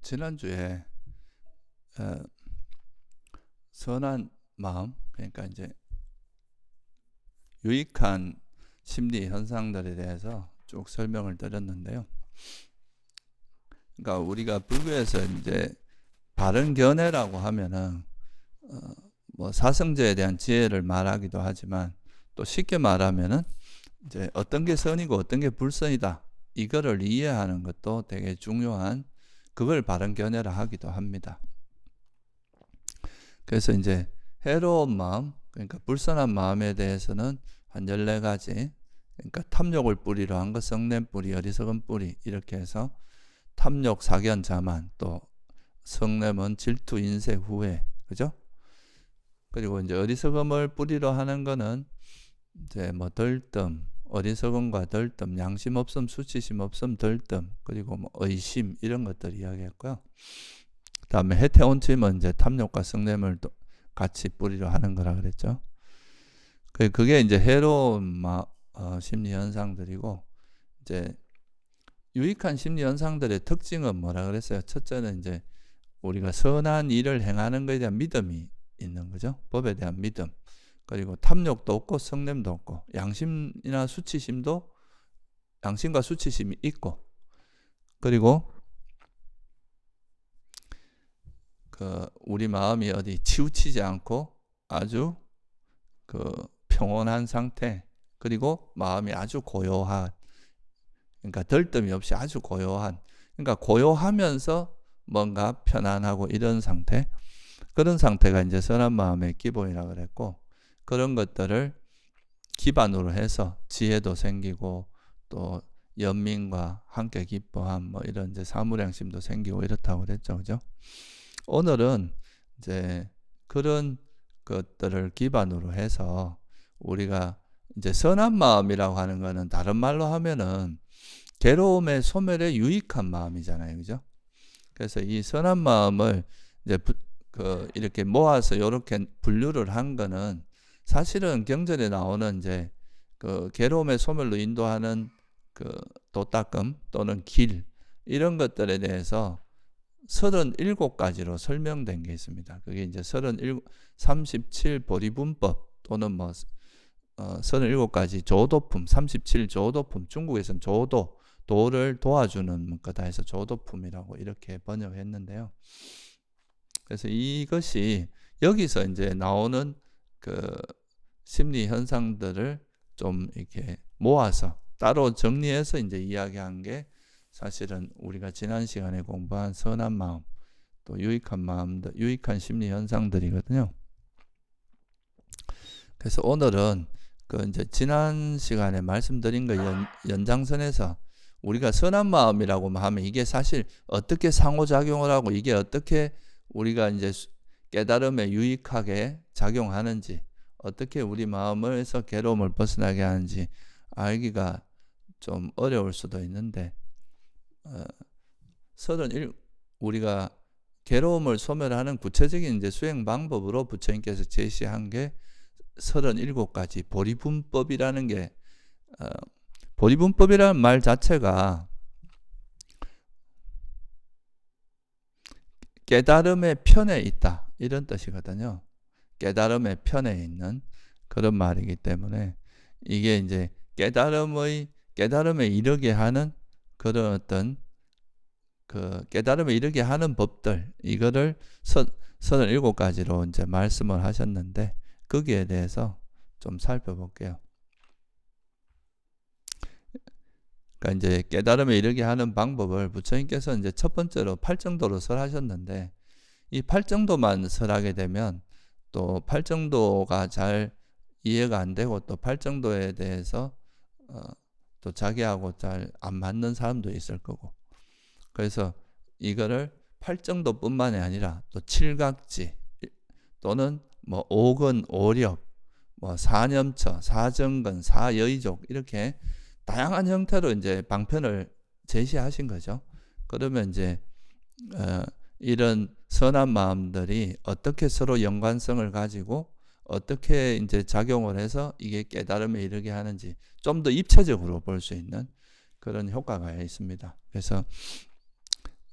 지난주에 선한 마음, 그러니까 이제 유익한 심리 현상들에 대해서 쭉 설명을 드렸는데요. 그러니까 우리가 불교에서 이제 바른 견해라고 하면은 뭐 사성제에 대한 지혜를 말하기도 하지만, 또 쉽게 말하면은 이제 어떤 게 선이고 어떤 게 불선이다, 이거를 이해하는 것도 되게 중요한, 그걸 바른 견해라 하기도 합니다. 그래서 이제 해로운 마음, 그러니까 불선한 마음에 대해서는 한 14가지, 그러니까 탐욕을 뿌리로 한 것, 성냄 뿌리, 어리석은 뿌리, 이렇게 해서 탐욕, 사견, 자만, 또 성냄은 질투, 인색, 후회, 그죠? 그리고 이제 어리석음을 뿌리로 하는 거는 이제 뭐 덜뜸, 어리석음과 덜뜸, 양심 없음, 수치심 없음, 덜뜸, 그리고 뭐 의심, 이런 것들 이야기했고요. 다음에 해태온침은 이제 탐욕과 성냄을 같이 뿌리로 하는 거라 그랬죠. 그게 이제 해로운 심리 현상들이고, 이제 유익한 심리 현상들의 특징은 뭐라 그랬어요? 첫째는 이제 우리가 선한 일을 행하는 것에 대한 믿음이 있는 거죠. 법에 대한 믿음. 그리고 탐욕도 없고 성냄도 없고, 양심과 수치심이 있고, 그리고 우리 마음이 어디 치우치지 않고 아주 평온한 상태, 그리고 마음이 아주 고요한, 그러니까 덜뜸이 없이 아주 고요한, 그러니까 고요하면서 뭔가 편안하고 이런 상태, 그런 상태가 이제 선한 마음의 기본이라고 그랬고, 그런 것들을 기반으로 해서 지혜도 생기고, 또 연민과 함께 기뻐함, 뭐 이런 이제 사무량심도 생기고 이렇다고 그랬죠, 그죠? 오늘은 이제 그런 것들을 기반으로 해서 우리가 이제 선한 마음이라고 하는 거는 다른 말로 하면은 괴로움의 소멸에 유익한 마음이잖아요, 그죠? 그래서 이 선한 마음을 이제 이렇게 모아서 이렇게 분류를 한 거는, 사실은 경전에 나오는 이제 괴로움의 소멸로 인도하는 도닦음 또는 길, 이런 것들에 대해서 37가지로 설명된 게 있습니다. 그게 이제 37보리분법 또는 뭐 37가지 조도품, 37조도품, 중국에서는 도를 도와주는 거다 해서 조도품이라고 이렇게 번역했는데요. 그래서 이것이 여기서 이제 나오는 심리 현상들을 좀 이렇게 모아서 따로 정리해서 이제 이야기한 게, 사실은 우리가 지난 시간에 공부한 선한 마음, 또 유익한 마음들, 유익한 심리 현상들이거든요. 그래서 오늘은 이제 지난 시간에 말씀드린 거 연장선에서 우리가 선한 마음이라고 하면 이게 사실 어떻게 상호작용을 하고, 이게 어떻게 우리가 이제 깨달음에 유익하게 작용하는지, 어떻게 우리 마음에서 괴로움을 벗어나게 하는지 알기가 좀 어려울 수도 있는데, 우리가 괴로움을 소멸하는 구체적인 이제 수행 방법으로 부처님께서 제시한 게 37가지 보리분법이라는 게, 보리분법이라는 말 자체가 깨달음의 편에 있다, 이런 뜻이거든요. 깨달음의 편에 있는 그런 말이기 때문에, 이게 이제 깨달음에 이르게 하는 그런 어떤 깨달음에 이르게 하는 법들, 이거를 37가지로 이제 말씀을 하셨는데, 거기에 대해서 좀 살펴볼게요. 그러니까 이제 깨달음에 이르게 하는 방법을 부처님께서 이제 첫 번째로 8정도로 설하셨는데, 이 8정도만 설하게 되면 또 8정도가 잘 이해가 안 되고, 또 8정도에 대해서 또 자기하고 잘 안 맞는 사람도 있을 거고, 그래서 이거를 8정도뿐만이 아니라 또 7각지 또는 뭐 5근, 5력, 뭐 4념처, 4정근, 4여의족, 이렇게 다양한 형태로 이제 방편을 제시하신 거죠. 그러면 이제 이런 선한 마음들이 어떻게 서로 연관성을 가지고 어떻게 이제 작용을 해서 이게 깨달음에 이르게 하는지 좀 더 입체적으로 볼 수 있는 그런 효과가 있습니다. 그래서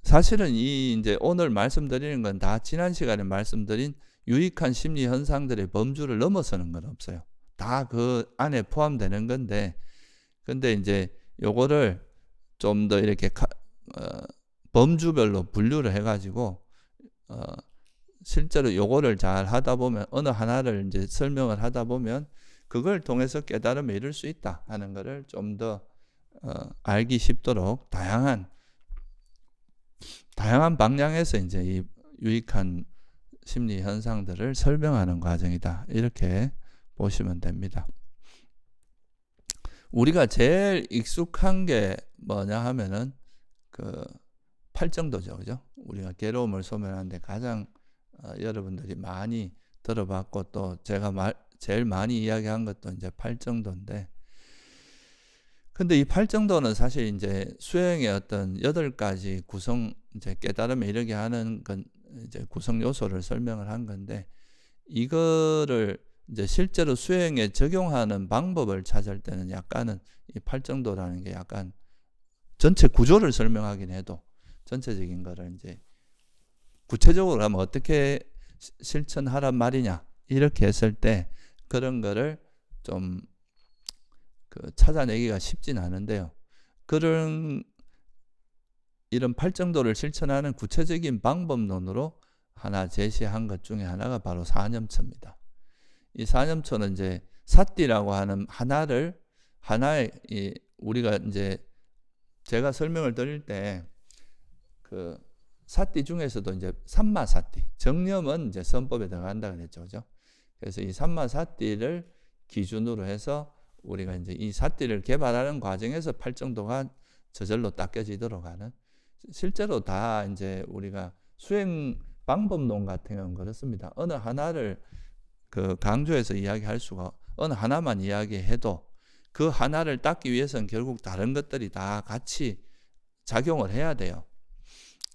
사실은 이 이제 오늘 말씀드리는 건 다 지난 시간에 말씀드린 유익한 심리 현상들의 범주를 넘어서는 건 없어요. 다 그 안에 포함되는 건데, 근데 이제 요거를 좀 더 이렇게 범주별로 분류를 해가지고 실제로 요거를 잘 하다 보면, 어느 하나를 이제 설명을 하다 보면 그걸 통해서 깨달음에 이룰 수 있다 하는 거를 좀 더 알기 쉽도록 다양한 방향에서 이제 이 유익한 심리 현상들을 설명하는 과정이다, 이렇게 보시면 됩니다. 우리가 제일 익숙한 게 뭐냐 하면은 그 팔정도죠, 그죠? 우리가 괴로움을 소멸하는데 가장 여러분들이 많이 들어봤고, 또 제가 제일 많이 이야기한 것도 이제 팔정도인데, 근데 이 팔정도는 사실 이제 수행의 어떤 8가지 구성, 이제 깨달음에 이르게 하는 건 이제 구성 요소를 설명을 한 건데, 이거를 이제 실제로 수행에 적용하는 방법을 찾을 때는 약간은 이 팔정도라는 게 약간 전체 구조를 설명하긴 해도 전체적인 거를 이제 구체적으로 하면 어떻게 실천하란 말이냐, 이렇게 했을 때 그런 거를 좀 찾아내기가 쉽진 않은데요. 이런 팔정도를 실천하는 구체적인 방법론으로 하나 제시한 것 중에 하나가 바로 사념처입니다. 이 사념처는 이제 사띠라고 하는 하나의 우리가 이제 제가 설명을 드릴 때 그 사띠 중에서도 이제 삼마사띠, 정념은 이제 선법에 들어간다 그랬죠, 그죠? 그래서 이 삼마사띠를 기준으로 해서 우리가 이제 이 사띠를 개발하는 과정에서 팔정도가 저절로 닦여지도록 하는, 실제로 다 이제 우리가 수행 방법론 같은 경우는 그렇습니다. 어느 하나를 강조해서 이야기할 수가, 어느 하나만 이야기해도 그 하나를 닦기 위해서는 결국 다른 것들이 다 같이 작용을 해야 돼요.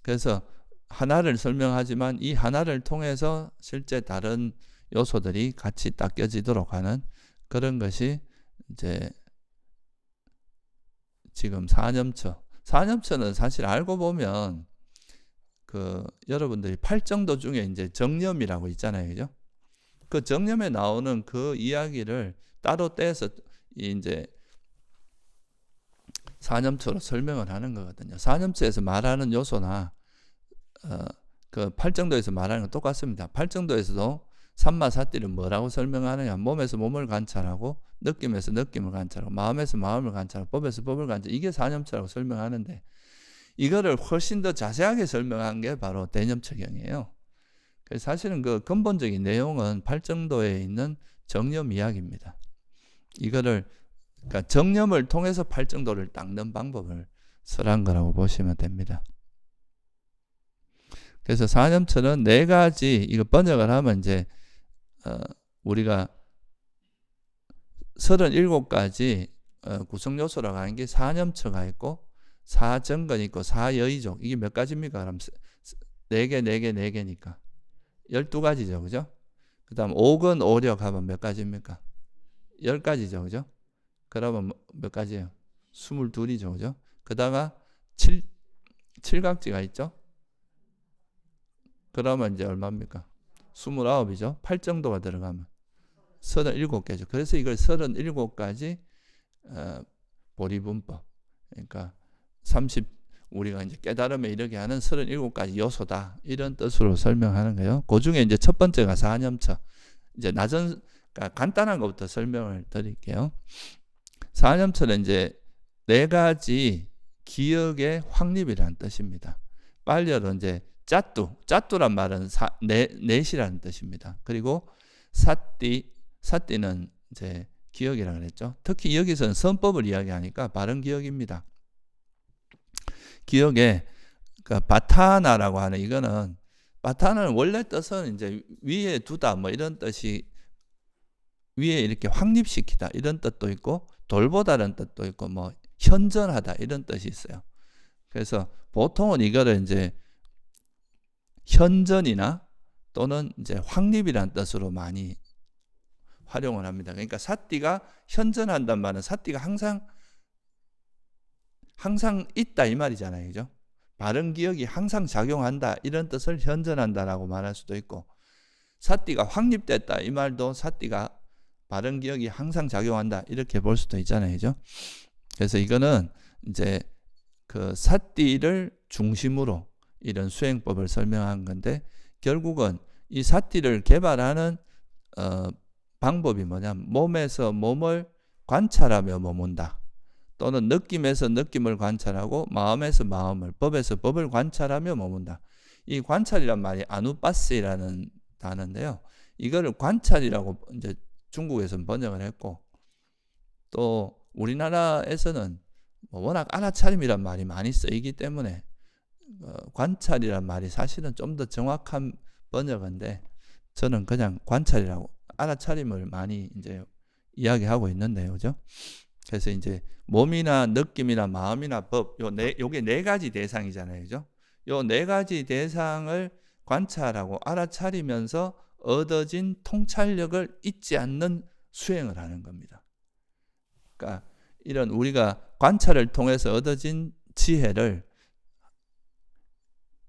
그래서 하나를 설명하지만 이 하나를 통해서 실제 다른 요소들이 같이 닦여지도록 하는 그런 것이 이제 지금 사념처는 사실 알고 보면 여러분들이 팔정도 중에 이제 정념이라고 있잖아요, 그죠? 그 정념에 나오는 그 이야기를 따로 떼서 이제 사념처로 설명을 하는 거거든요. 사념처에서 말하는 요소나 그 팔정도에서 말하는 건 똑같습니다. 팔정도에서도 삼마사띠를 뭐라고 설명하느냐, 몸에서 몸을 관찰하고, 느낌에서 느낌을 관찰하고, 마음에서 마음을 관찰하고, 법에서 법을 관찰하고, 이게 사념처라고 설명하는데, 이거를 훨씬 더 자세하게 설명한 게 바로 대념처경이에요. 그래서 사실은 그 근본적인 내용은 팔정도에 있는 정념 이야기입니다. 이거를 그러니까 정념을 통해서 팔정도를 닦는 방법을 설한 거라고 보시면 됩니다. 그래서 사념처는 4가지, 이거 번역을 하면 이제 우리가 37가지 구성 요소라고 하는 게 사념처가 있고, 사정근이 있고, 사여의종, 이게 몇 가지입니까? 그럼 4개니까 12가지죠, 그죠? 그 다음 오근, 오력 하면 몇 가지입니까? 10가지죠, 그죠? 그러면 몇 가지예요? 22이죠, 그죠? 그다가 칠각지가 있죠? 그러면 이제 얼마입니까? 29이죠? 팔정도가 들어가면 37개죠. 그래서 이걸 37가지 보리분법, 그러니까 우리가 이제 깨달음에 이르게 하는 37가지 요소다, 이런 뜻으로 설명하는 거예요. 그 중에 이제 첫 번째가 사념처. 이제 그러니까 간단한 것부터 설명을 드릴게요. 사념처는 이제 4가지 기억의 확립이라는 뜻입니다. 빨리어로 이제 짜뚜란 말은 넷이라는 뜻입니다. 그리고 사띠는 이제 기억이라고 그랬죠. 특히 여기서는 선법을 이야기하니까 바른 기억입니다. 기억에 바타나라고 하는, 이거는 바타나는 원래 뜻은 이제 위에 두다 뭐 이런 뜻이, 위에 이렇게 확립시키다 이런 뜻도 있고, 돌보다는 뜻도 있고, 뭐 현전하다 이런 뜻이 있어요. 그래서 보통은 이거를 이제 현전이나 또는 이제 확립이라는 뜻으로 많이 활용을 합니다. 그러니까 사띠가 현전한단 말은 사띠가 항상 있다 이 말이잖아요, 그죠? 바른 기억이 항상 작용한다 이런 뜻을 현존한다라고 말할 수도 있고, 사띠가 확립됐다 이 말도 사띠가 바른 기억이 항상 작용한다 이렇게 볼 수도 있잖아요, 그죠? 그래서 이거는 이제 그 사띠를 중심으로 이런 수행법을 설명한 건데, 결국은 이 사띠를 개발하는 방법이 뭐냐면 몸에서 몸을 관찰하며 머문다, 또는 느낌에서 느낌을 관찰하고 마음에서 마음을, 법에서 법을 관찰하며 머문다. 이 관찰이란 말이 아누빠스라는 단어인데요, 이거를 관찰이라고 이제 중국에서는 번역을 했고, 또 우리나라에서는 워낙 알아차림이란 말이 많이 쓰이기 때문에 관찰이란 말이 사실은 좀 더 정확한 번역인데, 저는 그냥 관찰이라고 알아차림을 많이 이제 이야기하고 있는데요, 그죠? 그래서 이제 몸이나 느낌이나 마음이나 법, 요게 네 가지 대상이잖아요, 그죠? 요 네 가지 대상을 관찰하고 알아차리면서 얻어진 통찰력을 잊지 않는 수행을 하는 겁니다. 그러니까 이런 우리가 관찰을 통해서 얻어진 지혜를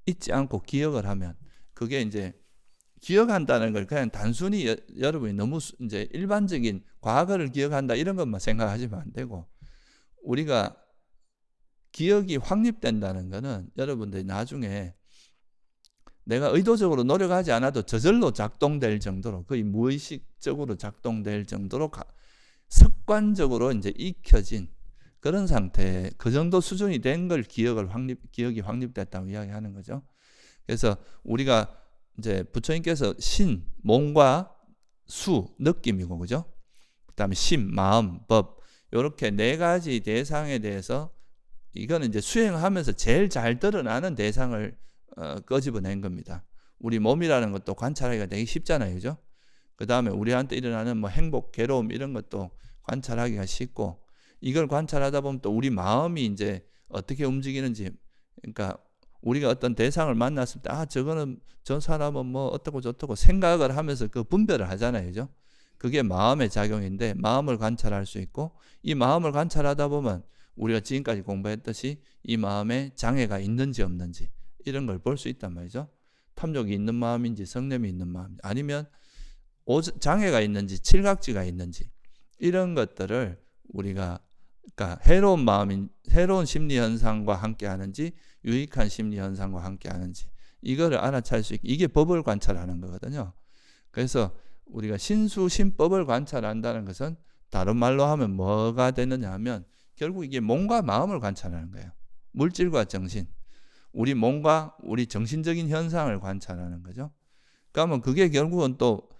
잊지 않고 기억을 하면, 그게 이제 기억한다는 걸 그냥 단순히 여러분이 너무 이제 일반적인 과거를 기억한다 이런 것만 생각하시면 안 되고, 우리가 기억이 확립된다는 것은 여러분들이 나중에 내가 의도적으로 노력하지 않아도 저절로 작동될 정도로, 거의 무의식적으로 작동될 정도로 습관적으로 이제 익혀진 그런 상태, 그 정도 수준이 된 걸 기억이 확립됐다고 이야기하는 거죠. 그래서 우리가 이제 부처님께서 신, 몸과 수, 느낌이고, 그죠? 그 다음에 심, 마음, 법, 이렇게 네 가지 대상에 대해서, 이거는 이제 수행하면서 제일 잘 드러나는 대상을 끄집어낸 겁니다. 우리 몸이라는 것도 관찰하기가 되게 쉽잖아요, 그죠? 그 다음에 우리한테 일어나는 뭐 행복, 괴로움 이런 것도 관찰하기가 쉽고, 이걸 관찰하다 보면 또 우리 마음이 이제 어떻게 움직이는지, 그러니까 우리가 어떤 대상을 만났을 때, 저거는 저 사람은 뭐 어떻고 저떻고 생각을 하면서 그 분별을 하잖아요, 그죠? 그게 마음의 작용인데, 마음을 관찰할 수 있고, 이 마음을 관찰하다 보면 우리가 지금까지 공부했듯이 이 마음에 장애가 있는지 없는지 이런 걸 볼 수 있단 말이죠. 탐욕이 있는 마음인지 성냄이 있는 마음인지, 아니면 장애가 있는지 칠각지가 있는지, 이런 것들을 우리가, 그러니까 해로운 심리 현상과 함께 하는지 유익한 심리 현상과 함께 하는지, 이거를 알아차릴 수 있게, 이게 법을 관찰하는 거거든요. 그래서 우리가 신수신법을 관찰한다는 것은 다른 말로 하면 뭐가 되느냐 하면, 결국 이게 몸과 마음을 관찰하는 거예요. 물질과 정신, 우리 몸과 우리 정신적인 현상을 관찰하는 거죠. 그러면 그게 결국은 또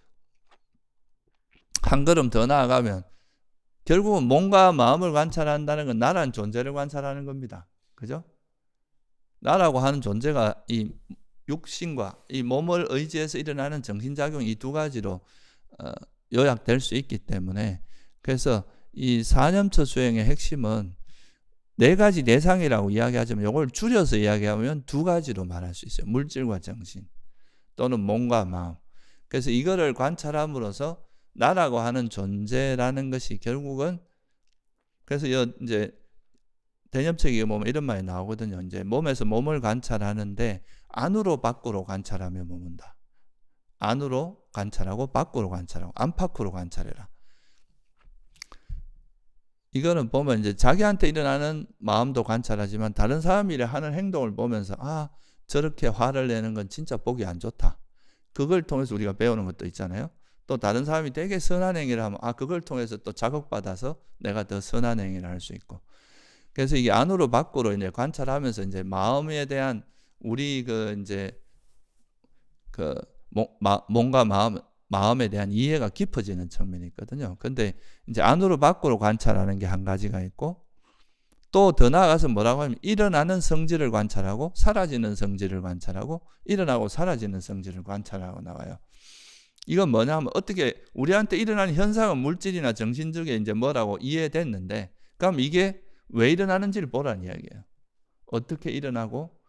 한 걸음 더 나아가면, 결국은 몸과 마음을 관찰한다는 건 나라는 존재를 관찰하는 겁니다. 그죠? 나라고 하는 존재가 이 육신과 이 몸을 의지해서 일어나는 정신작용, 이 두 가지로 요약될 수 있기 때문에, 그래서 이 사념처 수행의 핵심은 네 가지 대상이라고 이야기하지만, 이걸 줄여서 이야기하면 두 가지로 말할 수 있어요. 물질과 정신, 또는 몸과 마음. 그래서 이거를 관찰함으로써 나라고 하는 존재라는 것이 결국은, 그래서 이제 대념책에 보면 이런 말이 나오거든요. 이제 몸에서 몸을 관찰하는데 안으로 밖으로 관찰하며 머문다. 안으로 관찰하고 밖으로 관찰하고 안팎으로 관찰해라. 이거는 보면 이제 자기한테 일어나는 마음도 관찰하지만, 다른 사람이 하는 행동을 보면서 저렇게 화를 내는 건 진짜 보기 안 좋다, 그걸 통해서 우리가 배우는 것도 있잖아요. 또 다른 사람이 되게 선한 행위를 하면 그걸 통해서 또 자극받아서 내가 더 선한 행위를 할 수 있고, 그래서 이게 안으로 밖으로 이제 관찰하면서 이제 마음에 대한 우리 몸과 마음에 대한 이해가 깊어지는 측면이 있거든요. 근데 이제 안으로 밖으로 관찰하는 게 한 가지가 있고, 또 더 나아가서 뭐라고 하면 일어나는 성질을 관찰하고 사라지는 성질을 관찰하고 일어나고 사라지는 성질을 관찰하고 나와요. 이건 뭐냐 하면, 어떻게 우리한테 일어나는 현상은 물질이나 정신적인 이제 뭐라고 이해됐는데, 그럼 이게 왜 일어나는지를 보라는 이야기예요. 어떻게 일어나고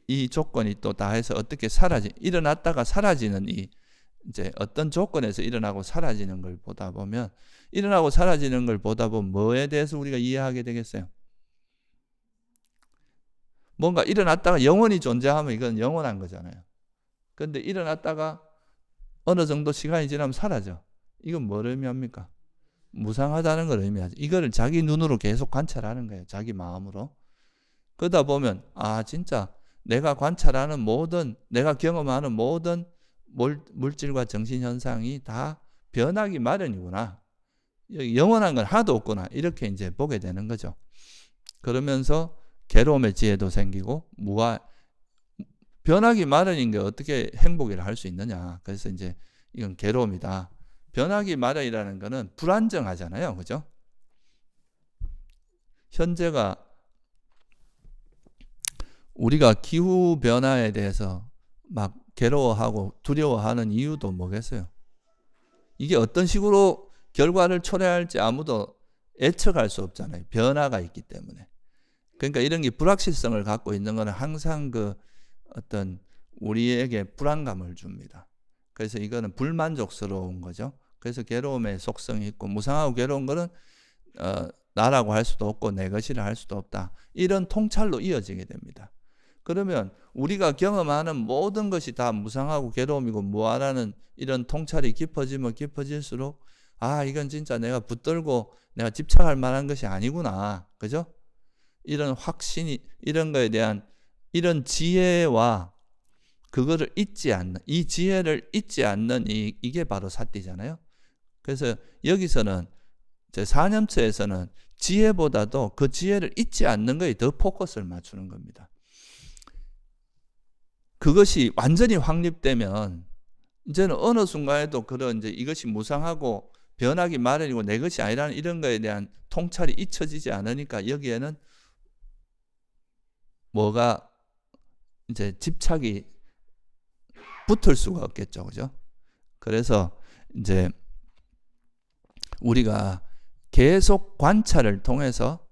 이 조건이 또 다 해서 어떻게 일어났다가 사라지는 이제 어떤 조건에서 일어나고 사라지는 걸 보다 보면, 일어나고 사라지는 걸 보다 보면 뭐에 대해서 우리가 이해하게 되겠어요? 뭔가 일어났다가 영원히 존재하면 이건 영원한 거잖아요. 근데 일어났다가 어느 정도 시간이 지나면 사라져. 이건 뭘 의미합니까? 무상하다는 걸 의미하죠. 이거를 자기 눈으로 계속 관찰하는 거예요. 자기 마음으로. 그러다 보면 진짜 내가 관찰하는 모든, 내가 경험하는 모든 물질과 정신현상이 다 변하기 마련이구나. 영원한 건 하나도 없구나. 이렇게 이제 보게 되는 거죠. 그러면서 괴로움의 지혜도 생기고 변하기 마련인 게 어떻게 행복이라 할 수 있느냐. 그래서 이제 이건 괴로움이다. 변하기 마련이라는 거는 불안정하잖아요. 그죠? 현재가 우리가 기후 변화에 대해서 막 괴로워하고 두려워하는 이유도 뭐겠어요? 이게 어떤 식으로 결과를 초래할지 아무도 예측할 수 없잖아요. 변화가 있기 때문에. 그러니까 이런 게 불확실성을 갖고 있는 것은 항상 그 어떤 우리에게 불안감을 줍니다. 그래서 이거는 불만족스러운 거죠. 그래서 괴로움의 속성이 있고, 무상하고 괴로운 거는 나라고 할 수도 없고 내 것이라 할 수도 없다. 이런 통찰로 이어지게 됩니다. 그러면 우리가 경험하는 모든 것이 다 무상하고 괴로움이고 무아라는 이런 통찰이 깊어지면 깊어질수록 이건 진짜 내가 붙들고 내가 집착할 만한 것이 아니구나. 그죠? 이런 확신이, 이런 거에 대한 이런 지혜와 그거를 잊지 않는, 이 지혜를 잊지 않는 이게 바로 사띠잖아요. 그래서 여기서는 제 4년체에서는 지혜보다도 그 지혜를 잊지 않는 거에 더 포커스를 맞추는 겁니다. 그것이 완전히 확립되면 이제는 어느 순간에도 그런 이제 이것이 무상하고 변하기 마련이고 내 것이 아니라는 이런 거에 대한 통찰이 잊혀지지 않으니까 여기에는 뭐가 이제 집착이 붙을 수가 없겠죠. 그죠? 그래서 이제 우리가 계속 관찰을 통해서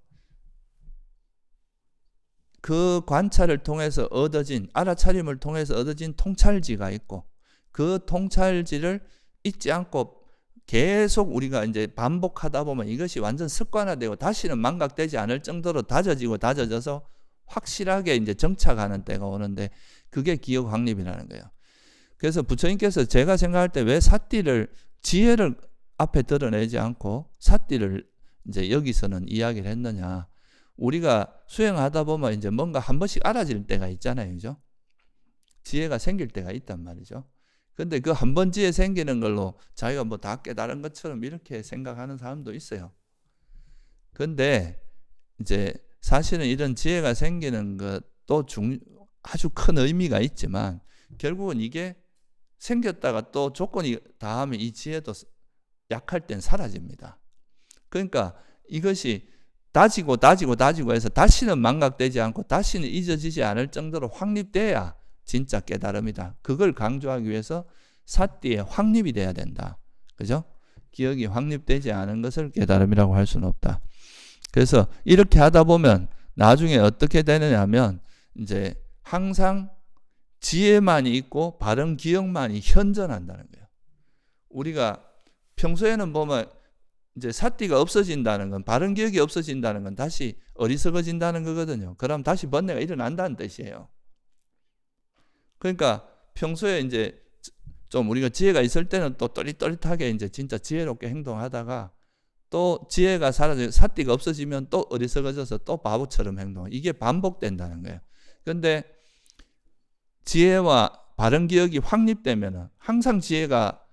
그 관찰을 통해서 얻어진, 알아차림을 통해서 얻어진 통찰지가 있고, 그 통찰지를 잊지 않고 계속 우리가 이제 반복하다 보면 이것이 완전 습관화되고 다시는 망각되지 않을 정도로 다져져서 확실하게 이제 정착하는 때가 오는데, 그게 기억 확립이라는 거예요. 그래서 부처님께서 제가 생각할 때 왜 사띠를, 지혜를 앞에 드러내지 않고 사띠를 이제 여기서는 이야기를 했느냐. 우리가 수행하다 보면 이제 뭔가 한 번씩 알아질 때가 있잖아요. 그죠? 지혜가 생길 때가 있단 말이죠. 근데 그 한 번 지혜 생기는 걸로 자기가 뭐 다 깨달은 것처럼 이렇게 생각하는 사람도 있어요. 근데 이제 사실은 이런 지혜가 생기는 것도 아주 큰 의미가 있지만, 결국은 이게 생겼다가 또 조건이 다하면 이 지혜도 약할 땐 사라집니다. 그러니까 이것이 다지고 해서 다시는 망각되지 않고 다시는 잊어지지 않을 정도로 확립돼야 진짜 깨달음이다. 그걸 강조하기 위해서 사띠의 확립이 돼야 된다. 그죠? 기억이 확립되지 않은 것을 깨달음이라고 할 수는 없다. 그래서 이렇게 하다 보면 나중에 어떻게 되느냐 하면 이제 항상 지혜만이 있고 바른 기억만이 현존한다는 거예요. 우리가 평소에는 보면 이제 사띠가 없어진다는 건, 바른 기억이 없어진다는 건 다시 어리석어진다는 거거든요. 그럼 다시 번뇌가 일어난다는 뜻이에요. 그러니까 평소에 이제 좀 우리가 지혜가 있을 때는 또 또릿또릿하게 이제 진짜 지혜롭게 행동하다가 또 지혜가 사라져, 사띠가 없어지면 또 어리석어져서 또 바보처럼 행동. 이게 반복된다는 거예요. 그런데 지혜와 바른 기억이 확립되면은 항상 지혜가,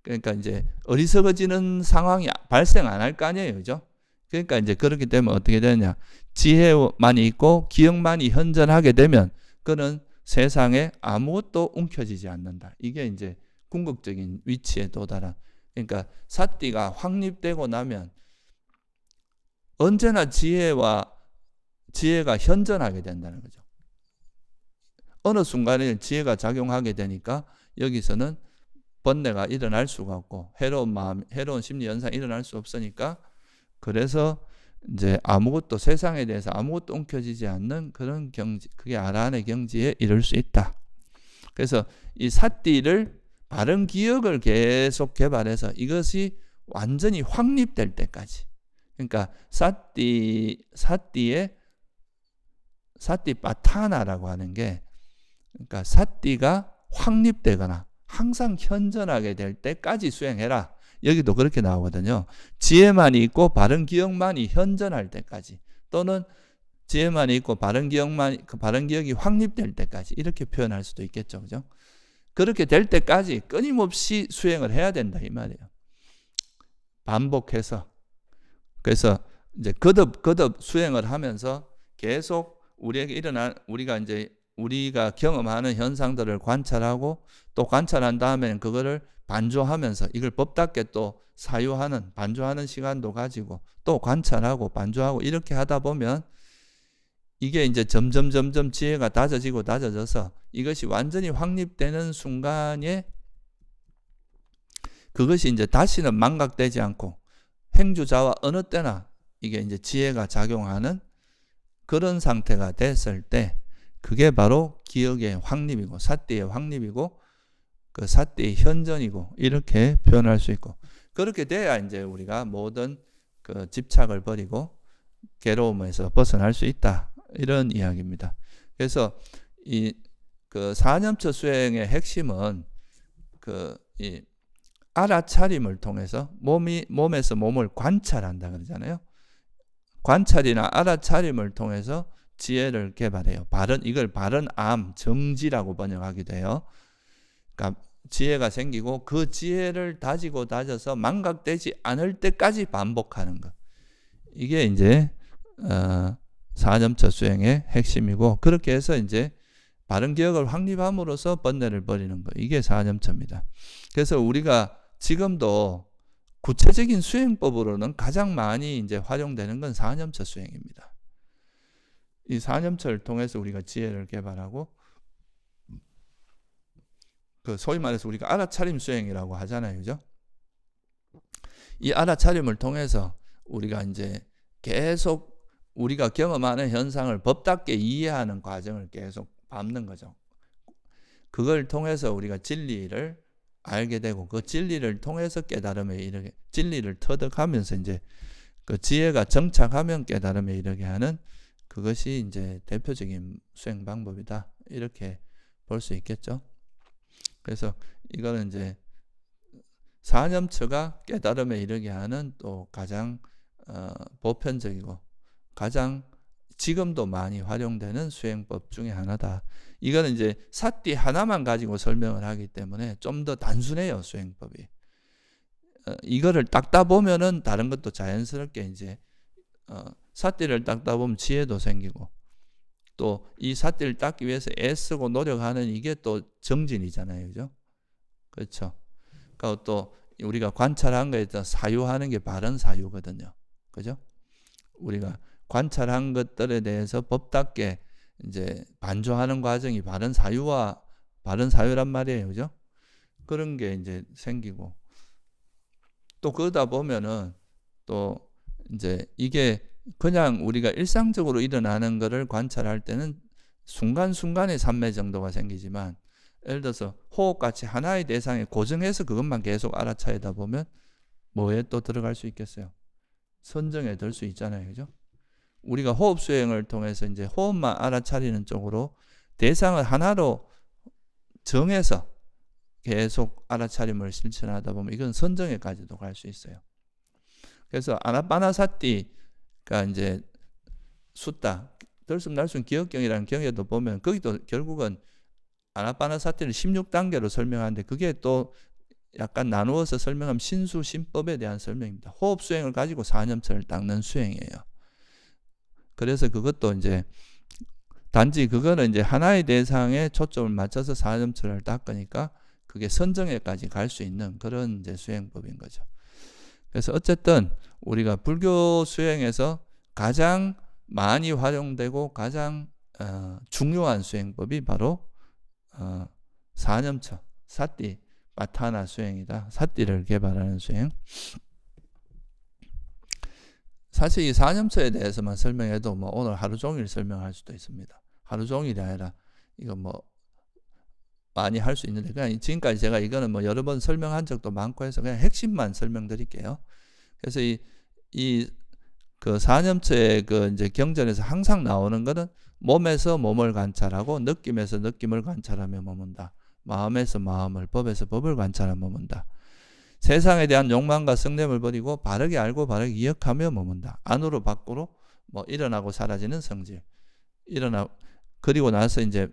그러니까 이제 어리석어지는 상황이 발생 안 할 거 아니에요. 그죠? 그러니까 이제 그렇게 되면 어떻게 되느냐. 지혜만이 있고 기억만이 현존하게 되면 그는 세상에 아무것도 움켜쥐지 않는다. 이게 이제 궁극적인 위치에 도달한. 그러니까 사띠가 확립되고 나면 언제나 지혜가 현존하게 된다는 거죠. 어느 순간에 지혜가 작용하게 되니까 여기서는 번뇌가 일어날 수가 없고 해로운 마음, 해로운 심리 현상이 일어날 수 없으니까, 그래서 이제 아무것도, 세상에 대해서 아무것도 움켜쥐지 않는 그런 경지, 그게 아라한의 경지에 이를 수 있다. 그래서 이 사띠를, 바른 기억을 계속 개발해서 이것이 완전히 확립될 때까지, 그러니까 사띠의 사띠빠타나라고 하는 게, 그러니까 사띠가 확립되거나 항상 현존하게 될 때까지 수행해라. 여기도 그렇게 나오거든요. 지혜만이 있고 바른 기억만이 현존할 때까지, 또는 지혜만이 있고 바른 기억이 확립될 때까지, 이렇게 표현할 수도 있겠죠. 그죠? 그렇게 될 때까지 끊임없이 수행을 해야 된다 이 말이에요. 반복해서. 그래서 이제 거듭 수행을 하면서 계속 우리에게 우리가 경험하는 현상들을 관찰하고, 또 관찰한 다음에는 그거를 반조하면서 이걸 법답게 또 반조하는 시간도 가지고 또 관찰하고 반조하고, 이렇게 하다 보면 이게 이제 점점 지혜가 다져져서 이것이 완전히 확립되는 순간에 그것이 이제 다시는 망각되지 않고 행주자와 어느 때나 이게 이제 지혜가 작용하는 그런 상태가 됐을 때, 그게 바로 기억의 확립이고 사띠의 확립이고 그 사띠의 현전이고, 이렇게 표현할 수 있고, 그렇게 돼야 이제 우리가 모든 그 집착을 버리고 괴로움에서 벗어날 수 있다, 이런 이야기입니다. 그래서 그 사념처 수행의 핵심은 이 알아차림을 통해서 몸에서 몸을 관찰한다 그러잖아요. 관찰이나 알아차림을 통해서 지혜를 개발해요. 이걸 바른 정지라고 번역하기도 해요. 그러니까 지혜가 생기고 그 지혜를 다져서 망각되지 않을 때까지 반복하는 것. 이게 이제 사념처 수행의 핵심이고, 그렇게 해서 이제 바른 기억을 확립함으로써 번뇌를 버리는 것. 이게 사념처입니다. 그래서 우리가 지금도 구체적인 수행법으로는 가장 많이 이제 활용되는 건 사념처 수행입니다. 이 사념처를 통해서 우리가 지혜를 개발하고, 그 소위 말해서 우리가 알아차림 수행이라고 하잖아요. 그죠? 이 알아차림을 통해서 우리가 이제 계속 우리가 경험하는 현상을 법답게 이해하는 과정을 계속 밟는 거죠. 그걸 통해서 우리가 진리를 알게 되고, 그 진리를 통해서 깨달음에 이르게, 진리를 터득하면서 이제 그 지혜가 정착하면 깨달음에 이르게 하는, 그것이 이제 대표적인 수행 방법이다, 이렇게 볼 수 있겠죠. 그래서 이거는 이제 사념처가 깨달음에 이르게 하는 또 가장 보편적이고 가장 지금도 많이 활용되는 수행법 중에 하나다. 이거는 이제 사띠 하나만 가지고 설명을 하기 때문에 좀 더 단순해요, 수행법이. 이거를 닦다 보면은 다른 것도 자연스럽게 이제 사띠를 닦다 보면 지혜도 생기고, 또 이 사띠를 닦기 위해서 애쓰고 노력하는 이게 또 정진이잖아요, 그죠? 그렇죠. 그러니까 또 우리가 관찰한 거에 대해서 사유하는 게 바른 사유거든요, 그죠? 우리가 관찰한 것들에 대해서 법답게 이제 반조하는 과정이 바른 사유란 말이에요, 그죠? 그런 게 이제 생기고, 또 그러다 보면은 또 이제 이게 그냥 우리가 일상적으로 일어나는 것을 관찰할 때는 순간순간의 삼매 정도가 생기지만, 예를 들어서 호흡같이 하나의 대상에 고정해서 그것만 계속 알아차리다 보면 뭐에 또 들어갈 수 있겠어요? 선정에 들 수 있잖아요, 그죠? 우리가 호흡 수행을 통해서 이제 호흡만 알아차리는 쪽으로 대상을 하나로 정해서 계속 알아차림을 실천하다 보면 이건 선정에까지도 갈 수 있어요. 그래서 아나파나사티가 이제 숫다, 들숨날숨 기억경이라는 경에도 보면 거기도 결국은 아나파나사티를 16단계로 설명하는데, 그게 또 약간 나누어서 설명하면 신수신법에 대한 설명입니다. 호흡 수행을 가지고 사념처를 닦는 수행이에요. 그래서 그것도 이제 단지 그거는 이제 하나의 대상에 초점을 맞춰서 사념처를 닦으니까 그게 선정에까지 갈 수 있는 그런 이제 수행법인 거죠. 그래서 어쨌든 우리가 불교 수행에서 가장 많이 활용되고 가장 중요한 수행법이 바로 사념처, 사띠, 마타나 수행이다. 사띠를 개발하는 수행. 사실 이 사념처에 대해서만 설명해도 뭐 오늘 하루 종일 설명할 수도 있습니다. 하루 종일이 아니라 이거 뭐 많이 할 수 있는데, 그냥 지금까지 제가 이거는 뭐 여러 번 설명한 적도 많고 해서 그냥 핵심만 설명드릴게요. 그래서 이 그 사념처의 그 이제 경전에서 항상 나오는 거는 몸에서 몸을 관찰하고 느낌에서 느낌을 관찰하며 머문다. 마음에서 마음을, 법에서 법을 관찰하며 머문다. 세상에 대한 욕망과 성냄을 버리고 바르게 알고 바르게 기억하며 머문다. 안으로 밖으로 뭐 일어나고 사라지는 성질. 그리고 나서 이제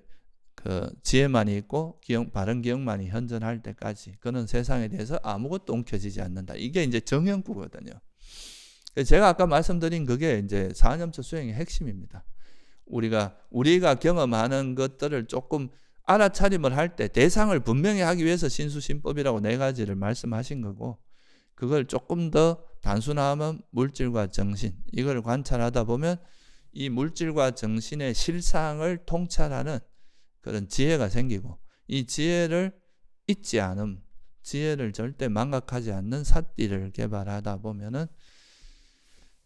그 지혜만이 있고 바른 기억만이 현존할 때까지 그는 세상에 대해서 아무것도 옮겨지지 않는다. 이게 이제 정형구거든요. 제가 아까 말씀드린 그게 이제 사념처 수행의 핵심입니다. 우리가 경험하는 것들을 조금 알아차림을 할 때 대상을 분명히 하기 위해서 신수신법이라고 4가지를 말씀하신 거고, 그걸 조금 더 단순화하면 물질과 정신, 이걸 관찰하다 보면 이 물질과 정신의 실상을 통찰하는 그런 지혜가 생기고, 이 지혜를 잊지 않음, 지혜를 절대 망각하지 않는 사띠를 개발하다 보면은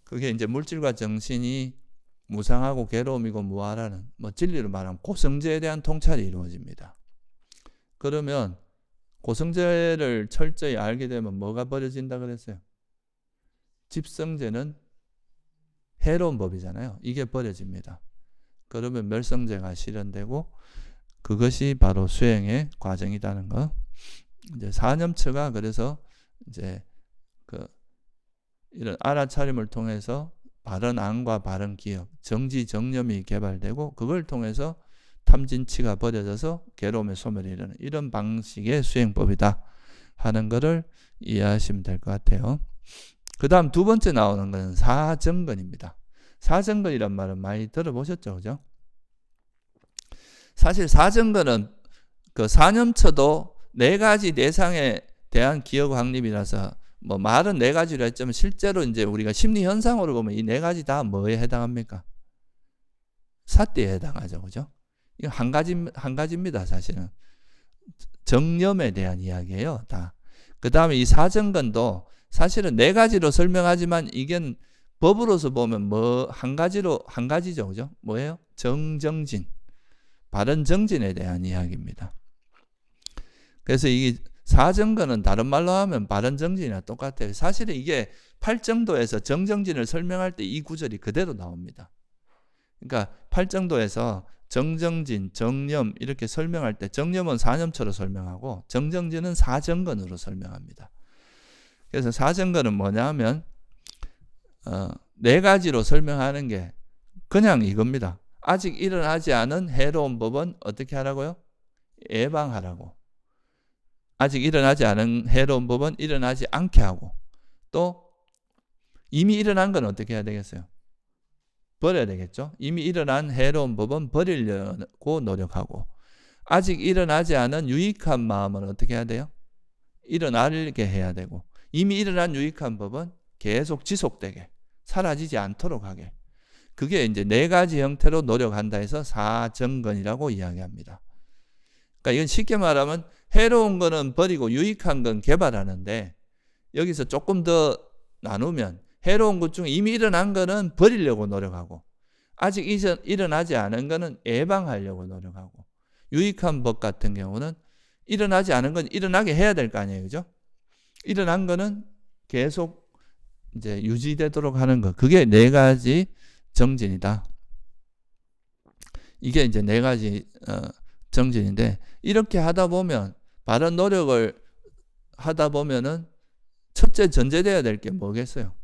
그게 이제 물질과 정신이 무상하고 괴로움이고 무아라는, 뭐 진리로 말하면 고성제에 대한 통찰이 이루어집니다. 그러면 고성제를 철저히 알게 되면 뭐가 버려진다 그랬어요? 집성제는 해로운 법이잖아요. 이게 버려집니다. 그러면 멸성제가 실현되고 그것이 바로 수행의 과정이라는 거. 이제 사념처가 그래서 이제 이런 알아차림을 통해서 바른 안과 바른 기억, 정지 정념이 개발되고 그걸 통해서 탐진치가 버려져서 괴로움의 소멸이 이르는 이런 방식의 수행법이다 하는 것을 이해하시면 될 것 같아요. 그 다음 두 번째 나오는 것은 사정근입니다. 사정근이란 말은 많이 들어보셨죠, 그죠? 사실 사정근은 그 사념처도 4가지 대상에 대한 기억 확립이라서 뭐 말은 4가지로 했지만 실제로 이제 우리가 심리 현상으로 보면 이 4가지 다 뭐에 해당합니까? 사띠에 해당하죠, 그죠? 이거 한 가지입니다, 사실은. 정념에 대한 이야기예요, 다. 그 다음에 이 사정근도 사실은 4가지로 설명하지만 이게 법으로서 보면 뭐 한 가지죠, 그죠? 뭐예요? 정정진, 바른 정진에 대한 이야기입니다. 그래서 이게 사정근은 다른 말로 하면 바른 정진이나 똑같아요. 사실은 이게 팔정도에서 정정진을 설명할 때 이 구절이 그대로 나옵니다. 그러니까 팔정도에서 정정진, 정념 이렇게 설명할 때 정념은 사념처로 설명하고 정정진은 사정근으로 설명합니다. 그래서 사정근은 뭐냐 하면 4가지로 설명하는 게 그냥 이겁니다. 아직 일어나지 않은 해로운 법은 어떻게 하라고요? 예방하라고. 아직 일어나지 않은 해로운 법은 일어나지 않게 하고, 또 이미 일어난 건 어떻게 해야 되겠어요? 버려야 되겠죠. 이미 일어난 해로운 법은 버리려고 노력하고, 아직 일어나지 않은 유익한 마음은 어떻게 해야 돼요? 일어나게 해야 되고, 이미 일어난 유익한 법은 계속 지속되게, 사라지지 않도록 하게. 그게 이제 4가지 형태로 노력한다 해서 사정근이라고 이야기합니다. 그러니까 이건 쉽게 말하면 해로운 거는 버리고 유익한 건 개발하는데, 여기서 조금 더 나누면 해로운 것 중에 이미 일어난 거는 버리려고 노력하고, 아직 일어나지 않은 거는 예방하려고 노력하고, 유익한 법 같은 경우는 일어나지 않은 건 일어나게 해야 될 거 아니에요, 그죠? 일어난 거는 계속 이제 유지되도록 하는 거. 그게 4가지 정진이다. 이게 이제 4가지 정진인데, 이렇게 하다 보면 바른 노력을 하다 보면은 첫째 전제돼야 될 게 뭐겠어요?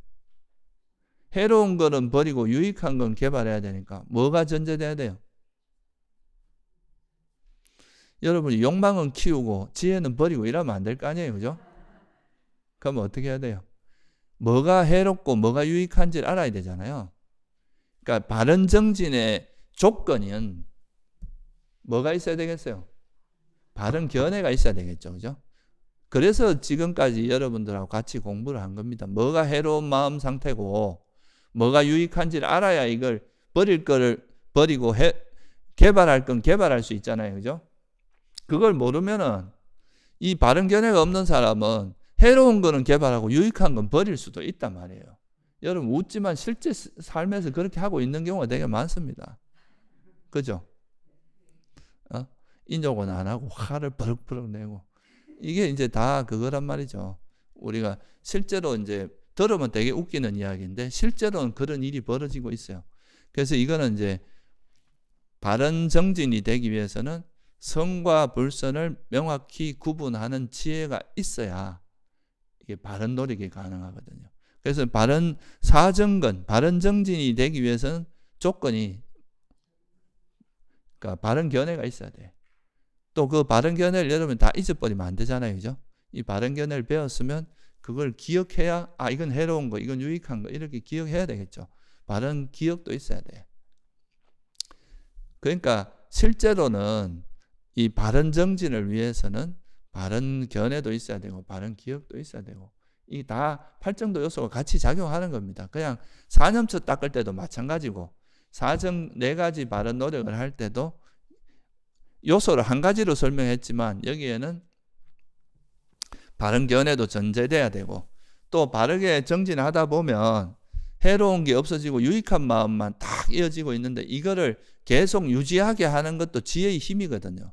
해로운 거는 버리고 유익한 건 개발해야 되니까 뭐가 전제돼야 돼요? 여러분이 욕망은 키우고 지혜는 버리고 이러면 안 될 거 아니에요, 그죠? 그럼 어떻게 해야 돼요? 뭐가 해롭고 뭐가 유익한지를 알아야 되잖아요. 그러니까 바른 정진의 조건은 뭐가 있어야 되겠어요? 바른 견해가 있어야 되겠죠, 그죠? 그래서 지금까지 여러분들하고 같이 공부를 한 겁니다. 뭐가 해로운 마음 상태고 뭐가 유익한지를 알아야 이걸 버릴 거를 버리고 개발할 건 개발할 수 있잖아요, 그죠? 그걸 모르면은 이 바른 견해가 없는 사람은 해로운 거는 개발하고 유익한 건 버릴 수도 있단 말이에요. 여러분 웃지만 실제 삶에서 그렇게 하고 있는 경우가 되게 많습니다. 그죠? 인욕은 안 하고 화를 버럭버럭 내고, 이게 이제 다 그거란 말이죠. 우리가 실제로 이제 들으면 되게 웃기는 이야기인데 실제로는 그런 일이 벌어지고 있어요. 그래서 이거는 이제 바른 정진이 되기 위해서는 선과 불선을 명확히 구분하는 지혜가 있어야 이게 바른 노력이 가능하거든요. 그래서 바른 사정건, 바른 정진이 되기 위해서는 조건이, 그러니까 바른 견해가 있어야 돼. 또 그 바른 견해를 여러분 다 잊어버리면 안 되잖아요, 그죠? 이 바른 견해를 배웠으면 그걸 기억해야, 아, 이건 해로운 거, 이건 유익한 거, 이렇게 기억해야 되겠죠. 바른 기억도 있어야 돼. 그러니까 실제로는 이 바른 정진을 위해서는 바른 견해도 있어야 되고 바른 기억도 있어야 되고 이 다 팔정도 요소가 같이 작용하는 겁니다. 그냥 사념처 닦을 때도 마찬가지고 사정 4가지 바른 노력을 할 때도 요소를 한 가지로 설명했지만 여기에는 바른 견해도 전제돼야 되고 또 바르게 정진하다 보면 해로운 게 없어지고 유익한 마음만 딱 이어지고 있는데 이거를 계속 유지하게 하는 것도 지혜의 힘이거든요.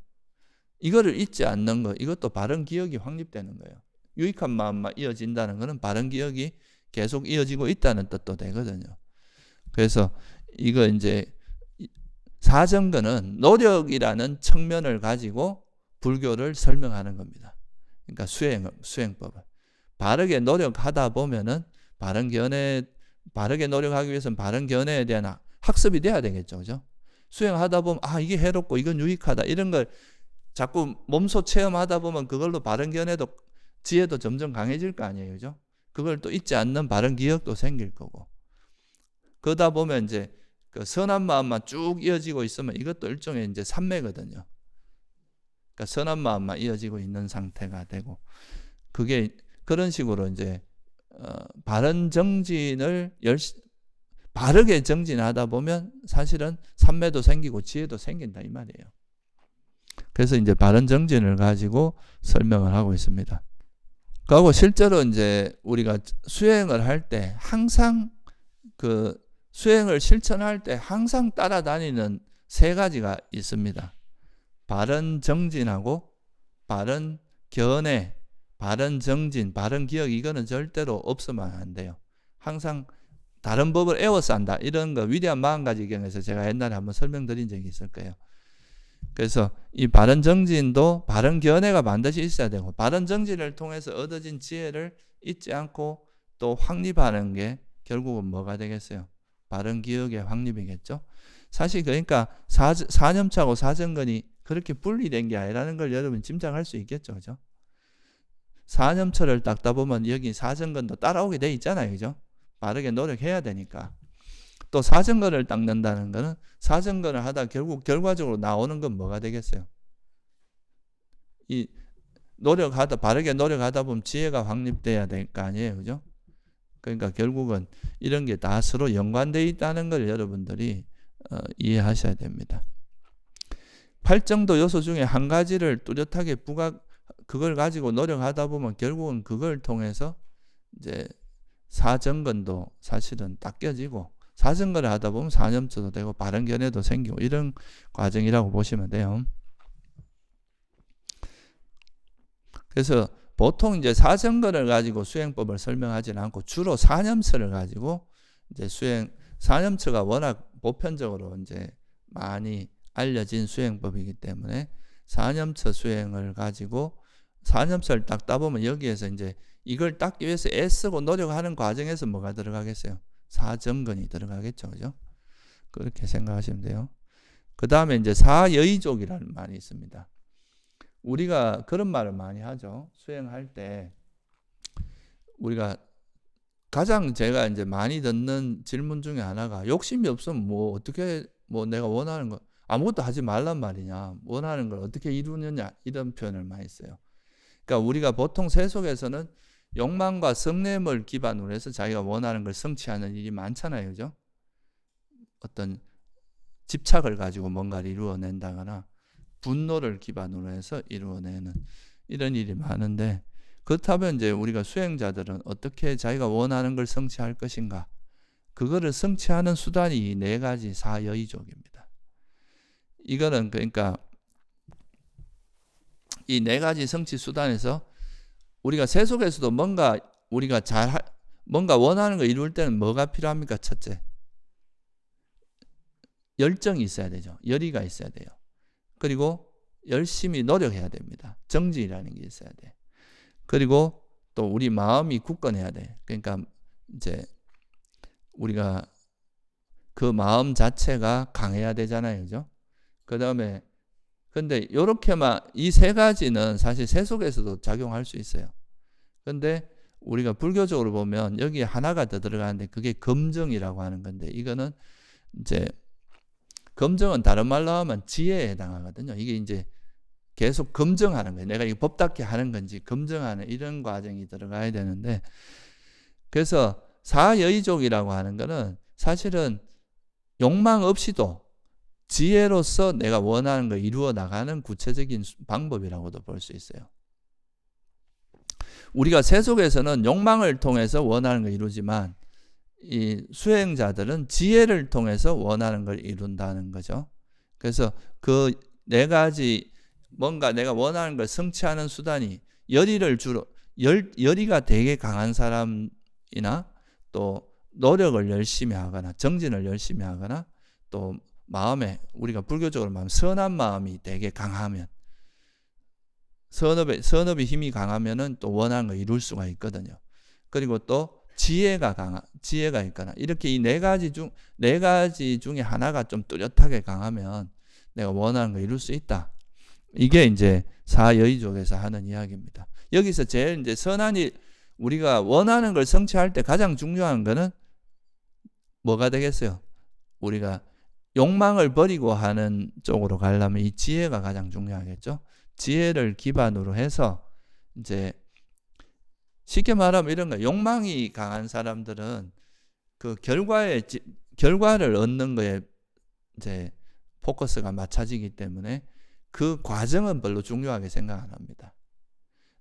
이거를 잊지 않는 거, 이것도 바른 기억이 확립되는 거예요. 유익한 마음만 이어진다는 것은 바른 기억이 계속 이어지고 있다는 뜻도 되거든요. 그래서 이거 이제 사정근은 노력이라는 측면을 가지고 불교를 설명하는 겁니다. 그러니까 수행법을 바르게 노력하다 보면은 바르게 노력하기 위해서는 바른 견해에 대한 학습이 돼야 되겠죠, 그죠? 수행하다 보면 이게 해롭고 이건 유익하다 이런 걸 자꾸 몸소 체험하다 보면 그걸로 바른 견해도 지혜도 점점 강해질 거 아니에요, 그죠? 그걸 또 잊지 않는 바른 기억도 생길 거고. 그러다 보면 이제 그 선한 마음만 쭉 이어지고 있으면 이것도 일종의 이제 삼매거든요. 그러니까 선한 마음만 이어지고 있는 상태가 되고, 그게 그런 식으로 이제 바른 정진을 바르게 정진하다 보면 사실은 삼매도 생기고 지혜도 생긴다 이 말이에요. 그래서 이제 바른 정진을 가지고 설명을 하고 있습니다. 그리고 실제로 이제 우리가 수행을 할 때 항상 그 수행을 실천할 때 항상 따라다니는 3가지가 있습니다. 바른 정진하고 바른 견해, 바른 정진, 바른 기억 이거는 절대로 없으면 안 돼요. 항상 다른 법을 애워서 한다. 이런 거 위대한 마음가짐경에서 제가 옛날에 한번 설명드린 적이 있을 거예요. 그래서 이 바른 정진도 바른 견해가 반드시 있어야 되고 바른 정진을 통해서 얻어진 지혜를 잊지 않고 또 확립하는 게 결국은 뭐가 되겠어요? 바른 기억의 확립이겠죠. 사실 그러니까 사념차고 사정근이 그렇게 분리된 게 아니라는 걸 여러분 짐작할 수 있겠죠, 그죠? 사념처를 닦다 보면 여기 사정근도 따라오게 돼 있잖아요, 그죠? 바르게 노력해야 되니까. 또 사정근을 닦는다는 것은 사정근을 하다 결국 결과적으로 나오는 건 뭐가 되겠어요? 이 바르게 노력하다 보면 지혜가 확립돼야 될 거 아니에요, 그죠? 그러니까 결국은 이런 게 다 서로 연관되어 있다는 걸 여러분들이 이해하셔야 됩니다. 팔정도 요소 중에 한 가지를 뚜렷하게 그걸 가지고 노력하다 보면 결국은 그걸 통해서 이제 사정근도 사실은 닦여지고 사정근을 하다 보면 사념처도 되고 바른 견해도 생기고 이런 과정이라고 보시면 돼요. 그래서 보통 이제 사정근을 가지고 수행법을 설명하지는 않고 주로 사념처를 가지고 이제 사념처가 워낙 보편적으로 이제 많이 알려진 수행법이기 때문에 사념처 수행을 가지고 사념처를 닦다 보면 여기에서 이제 이걸 닦기 위해서 애쓰고 노력하는 과정에서 뭐가 들어가겠어요? 사정근이 들어가겠죠, 그죠? 그렇게 생각하시면 돼요. 그 다음에 이제 사여의족이라는 말이 있습니다. 우리가 그런 말을 많이 하죠. 수행할 때 우리가 가장 제가 이제 많이 듣는 질문 중에 하나가 욕심이 없으면 어떻게 내가 원하는 거 아무것도 하지 말란 말이냐, 원하는 걸 어떻게 이루느냐 이런 표현을 많이 써요. 그러니까 우리가 보통 세속에서는 욕망과 성냄을 기반으로 해서 자기가 원하는 걸 성취하는 일이 많잖아요, 그죠? 어떤 집착을 가지고 뭔가를 이루어낸다거나 분노를 기반으로 해서 이루어내는 이런 일이 많은데, 그렇다면 이제 우리가 수행자들은 어떻게 자기가 원하는 걸 성취할 것인가, 그거를 성취하는 수단이 이 4가지 사여의족입니다. 이거는 그러니까 이 4가지 성취 수단에서 우리가 세속에서도 뭔가 우리가 뭔가 원하는 거 이룰 때는 뭐가 필요합니까? 첫째, 열정이 있어야 되죠. 열의가 있어야 돼요. 그리고 열심히 노력해야 됩니다. 정직이라는 게 있어야 돼. 그리고 또 우리 마음이 굳건해야 돼. 그러니까 이제 우리가 그 마음 자체가 강해야 되잖아요. 그죠? 그 다음에 근데 요렇게만 이 세 가지는 사실 세속에서도 작용할 수 있어요. 근데 우리가 불교적으로 보면 여기 하나가 더 들어가는데 그게 검정이라고 하는 건데, 이거는 이제 검정은 다른 말로 하면 지혜에 해당하거든요. 이게 이제 계속 검증하는 거예요. 내가 이거 법답게 하는 건지 검증하는 이런 과정이 들어가야 되는데, 그래서 사여의족이라고 하는 거는 사실은 욕망 없이도 지혜로서 내가 원하는 걸 이루어 나가는 구체적인 방법이라고도 볼 수 있어요. 우리가 세속에서는 욕망을 통해서 원하는 걸 이루지만 이 수행자들은 지혜를 통해서 원하는 걸 이룬다는 거죠. 그래서 그 네 가지 뭔가 내가 원하는 걸 성취하는 수단이 열의가 되게 강한 사람이나 또 노력을 열심히 하거나 정진을 열심히 하거나 또 마음에 우리가 불교적으로 말하면 선한 마음이 되게 강하면 선업의 힘이 강하면은 또 원하는 걸 이룰 수가 있거든요. 그리고 또 지혜가 있거나 이렇게 이 네 가지 중에 하나가 좀 뚜렷하게 강하면 내가 원하는 걸 이룰 수 있다. 이게 이제 사여의족에서 하는 이야기입니다. 여기서 제일 이제 선한 일, 우리가 원하는 걸 성취할 때 가장 중요한 거는 뭐가 되겠어요? 우리가 욕망을 버리고 하는 쪽으로 가려면 이 지혜가 가장 중요하겠죠. 지혜를 기반으로 해서 이제 쉽게 말하면 이런 거, 욕망이 강한 사람들은 그 결과를 얻는 거에 이제 포커스가 맞춰지기 때문에 그 과정은 별로 중요하게 생각 안 합니다.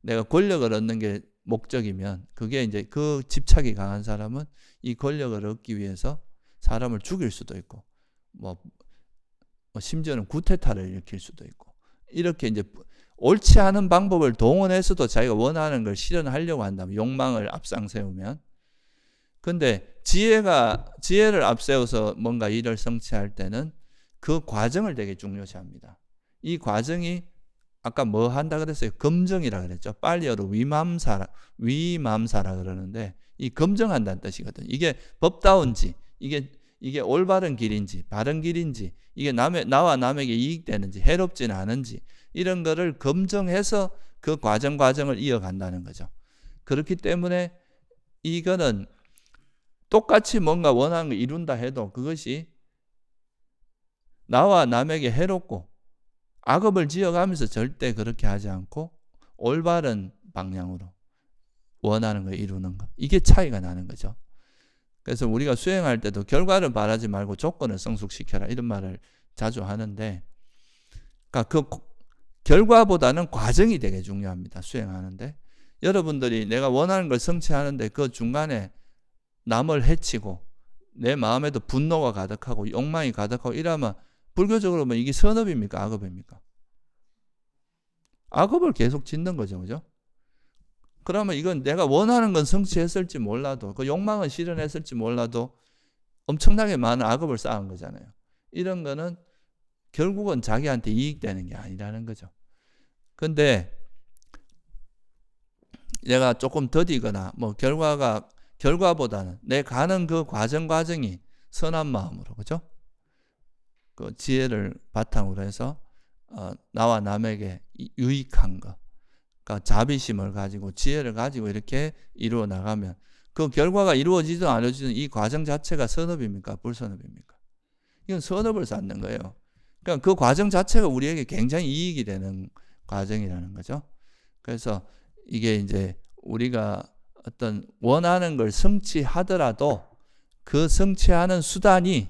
내가 권력을 얻는 게 목적이면 그게 이제 그 집착이 강한 사람은 이 권력을 얻기 위해서 사람을 죽일 수도 있고 뭐 심지어는 구테타를 일으킬 수도 있고 이렇게 이제 옳지 않은 방법을 동원해서도 자기가 원하는 걸 실현하려고 한다면 욕망을 앞장 세우면, 근데 지혜를 앞세워서 뭔가 일을 성취할 때는 그 과정을 되게 중요시합니다. 이 과정이 아까 뭐 한다 그랬어요? 검증이라 그랬죠. 빨리어로 위맘사라 그러는데 이 검증한다는 뜻이거든요. 이게 법다운지 이게 올바른 길인지 바른 길인지 이게 나와 남에게 이익되는지 해롭지는 않은지 이런 거를 검증해서 그 과정을 이어간다는 거죠. 그렇기 때문에 이거는 똑같이 뭔가 원하는 걸 이룬다 해도 그것이 나와 남에게 해롭고 악업을 지어가면서 절대 그렇게 하지 않고 올바른 방향으로 원하는 걸 이루는 것, 이게 차이가 나는 거죠. 그래서 우리가 수행할 때도 결과를 바라지 말고 조건을 성숙시켜라 이런 말을 자주 하는데, 그러니까 그 결과보다는 과정이 되게 중요합니다. 수행하는데 여러분들이 내가 원하는 걸 성취하는데 그 중간에 남을 해치고 내 마음에도 분노가 가득하고 욕망이 가득하고 이러면 불교적으로 뭐 이게 선업입니까? 악업입니까? 악업을 계속 짓는 거죠. 그죠? 그러면 이건 내가 원하는 건 성취했을지 몰라도 그 욕망은 실현했을지 몰라도 엄청나게 많은 악업을 쌓은 거잖아요. 이런 거는 결국은 자기한테 이익되는 게 아니라는 거죠. 근데 내가 조금 더디거나 뭐 결과보다는 내 가는 그 과정이 선한 마음으로, 그죠? 그 지혜를 바탕으로 해서 나와 남에게 유익한 거, 그러니까 자비심을 가지고 지혜를 가지고 이렇게 이루어 나가면 그 결과가 이루어지든 안 이루어지든 이 과정 자체가 선업입니까? 불선업입니까? 이건 선업을 쌓는 거예요. 그러니까 그 과정 자체가 우리에게 굉장히 이익이 되는 과정이라는 거죠. 그래서 이게 이제 우리가 어떤 원하는 걸 성취하더라도 그 성취하는 수단이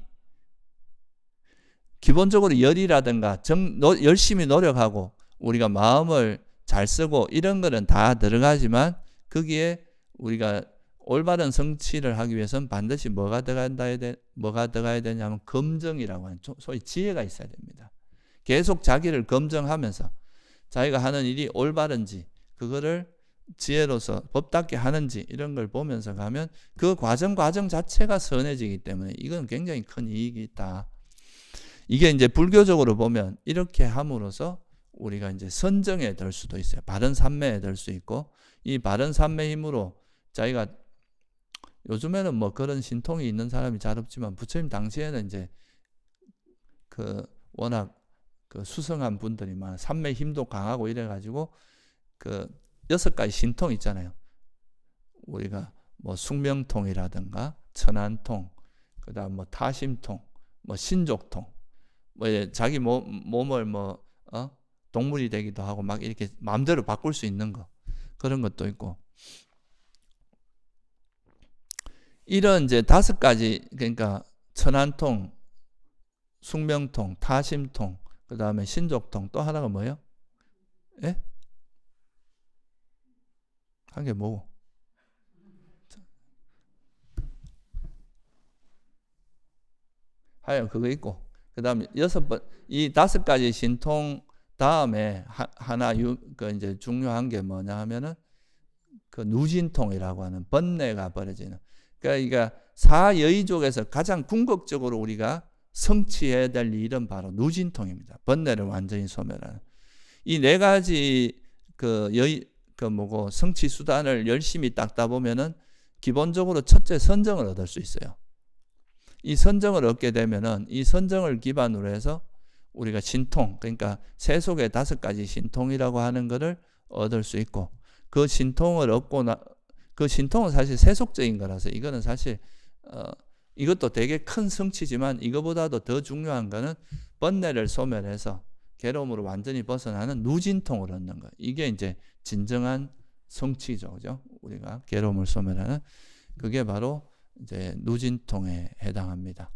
기본적으로 열이라든가 열심히 노력하고 우리가 마음을 잘 쓰고 이런 거는 다 들어가지만 거기에 우리가 올바른 성취를 하기 위해서는 반드시 뭐가 들어가야 되냐면 검증이라고 하는 소위 지혜가 있어야 됩니다. 계속 자기를 검증하면서 자기가 하는 일이 올바른지 그거를 지혜로서 법답게 하는지 이런 걸 보면서 가면 그 과정 자체가 선해지기 때문에 이건 굉장히 큰 이익이 있다. 이게 이제 불교적으로 보면 이렇게 함으로써 우리가 이제 선정에 들 수도 있어요. 바른 삼매에 들 수 있고, 이 바른 삼매 힘으로 자기가 요즘에는 뭐 그런 신통이 있는 사람이 잘 없지만 부처님 당시에는 이제 그 워낙 그 수성한 분들이 많아 삼매 힘도 강하고 이래가지고 그 6가지 신통 있잖아요. 우리가 뭐 숙명통이라든가 천안통, 그다음 뭐 타심통, 뭐 신족통, 뭐 자기 몸을 뭐 동물이 되기도 하고 막 이렇게 마음대로 바꿀 수 있는 거, 그런 것도 있고, 이런 이제 5가지, 그러니까 천안통, 숙명통, 타심통, 그 다음에 신족통, 또 하나가 뭐예요? 예? 한 게 뭐고? 하여간 그거 있고, 그 다음에 이 5가지 신통 다음에 하나 그 이제 중요한 게 뭐냐 하면은 그 누진통이라고 하는 번뇌가 벌어지는, 그러니까 사여의족에서 가장 궁극적으로 우리가 성취해야 될 일은 바로 누진통입니다. 번뇌를 완전히 소멸하는. 이 4가지 그 뭐고 성취 수단을 열심히 닦다 보면은 기본적으로 첫째 선정을 얻을 수 있어요. 이 선정을 얻게 되면은 이 선정을 기반으로 해서 우리가 신통, 그러니까 세속의 5가지 신통이라고 하는 것을 얻을 수 있고, 그 신통을 얻고 그 신통은 사실 세속적인 거라서 이거는 사실 이것도 되게 큰 성취지만 이거보다도 더 중요한 거는 번뇌를 소멸해서 괴로움으로 완전히 벗어나는 누진통을 얻는 거. 이게 이제 진정한 성취죠, 그죠? 우리가 괴로움을 소멸하는 그게 바로 이제 누진통에 해당합니다.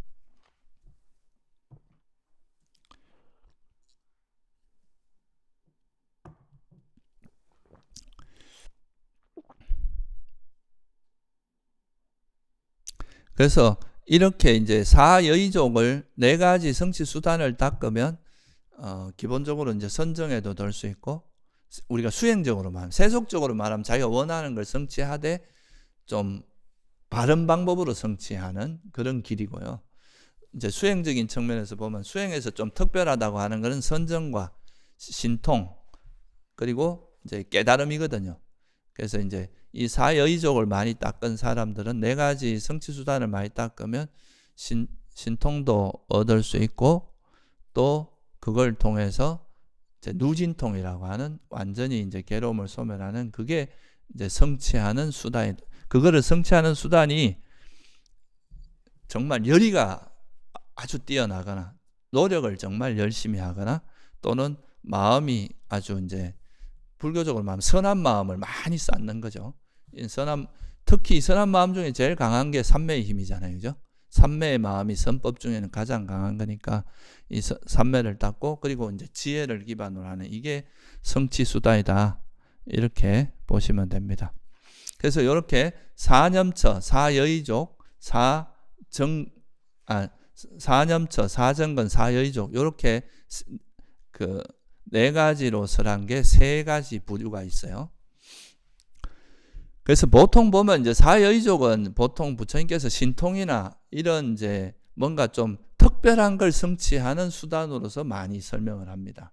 그래서 이렇게 이제 사여의족을 4가지 성취 수단을 닦으면 기본적으로 이제 선정에도 들 수 있고, 우리가 수행적으로 말하면, 세속적으로 말하면 자기가 원하는 걸 성취하되 좀 바른 방법으로 성취하는 그런 길이고요. 이제 수행적인 측면에서 보면 수행에서 좀 특별하다고 하는 것은 선정과 신통 그리고 이제 깨달음이거든요. 그래서 이제 이 사여의족을 많이 닦은 사람들은 4가지 성취 수단을 많이 닦으면 신통도 얻을 수 있고, 또 그걸 통해서 이제 누진통이라고 하는 완전히 이제 괴로움을 소멸하는 그게 이제 성취하는 수단이, 그거를 성취하는 수단이 정말 열의가 아주 뛰어나거나 노력을 정말 열심히 하거나 또는 마음이 아주 이제 불교적으로 말하면 선한 마음을 많이 쌓는 거죠. 특히 선한 마음 중에 제일 강한 게 삼매의 힘이잖아요, 그죠? 삼매의 마음이 선법 중에는 가장 강한 거니까 이 삼매를 닦고 그리고 이제 지혜를 기반으로 하는 이게 성취 수단이다, 이렇게 보시면 됩니다. 그래서 이렇게 사념처, 사여의족, 사념처, 사정건, 사여의족 이렇게 그 4가지로 설한 게 3가지 부류가 있어요. 그래서 보통 보면 이제 사여의족은 보통 부처님께서 신통이나 이런 이제 뭔가 좀 특별한 걸 성취하는 수단으로서 많이 설명을 합니다.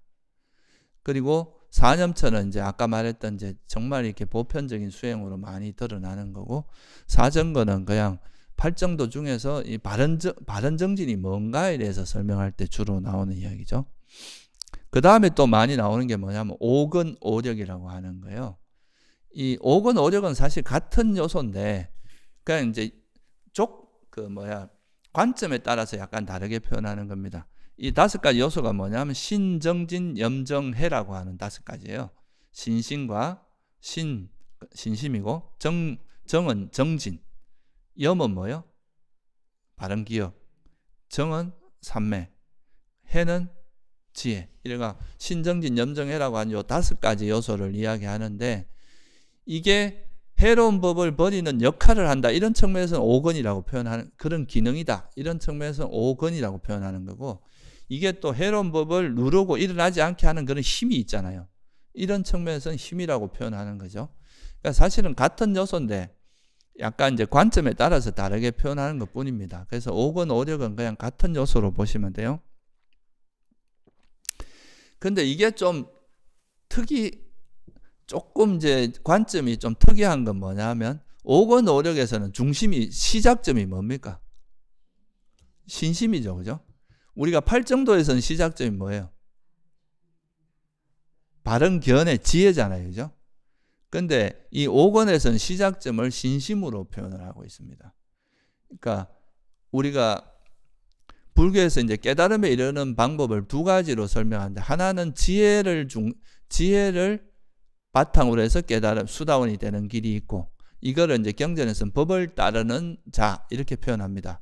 그리고 사념처는 이제 아까 말했던 이제 정말 이렇게 보편적인 수행으로 많이 드러나는 거고, 사정거는 그냥 팔정도 중에서 이 바른 정진이 뭔가에 대해서 설명할 때 주로 나오는 이야기죠. 그 다음에 또 많이 나오는 게 뭐냐면 오근 오력이라고 하는 거예요. 이 오근 오력은 사실 같은 요소인데 그냥 이제 관점에 따라서 약간 다르게 표현하는 겁니다. 이 5가지 요소가 뭐냐면 신정진 염정해라고 하는 5가지예요. 신심과 신심이고, 정은 정진, 염은 뭐예요? 바른 기억, 정은 삼매, 해는 지혜. 이래가 신정진 염정해라고 하는 요 5가지 요소를 이야기하는데, 이게 해로운 법을 버리는 역할을 한다, 이런 측면에서는 오건이라고 표현하는, 그런 기능이다, 이런 측면에서는 오건이라고 표현하는 거고, 이게 또 해로운 법을 누르고 일어나지 않게 하는 그런 힘이 있잖아요. 이런 측면에서는 힘이라고 표현하는 거죠. 그러니까 사실은 같은 요소인데 약간 이제 관점에 따라서 다르게 표현하는 것 뿐입니다. 그래서 오건, 오력은 그냥 같은 요소로 보시면 돼요. 근데 이게 좀 조금 이제 관점이 좀 특이한 건 뭐냐면, 오건, 오력에서는 중심이, 시작점이 뭡니까? 신심이죠. 그죠? 우리가 팔정도에서는 시작점이 뭐예요? 바른 견해, 지혜잖아요. 그죠? 근데 이 오건에서는 시작점을 신심으로 표현을 하고 있습니다. 그러니까 우리가 불교에서 이제 깨달음에 이르는 방법을 두 가지로 설명하는데, 하나는 지혜를 바탕으로 해서 깨달음, 수다원이 되는 길이 있고, 이거를 이제 경전에서는 법을 따르는 자, 이렇게 표현합니다.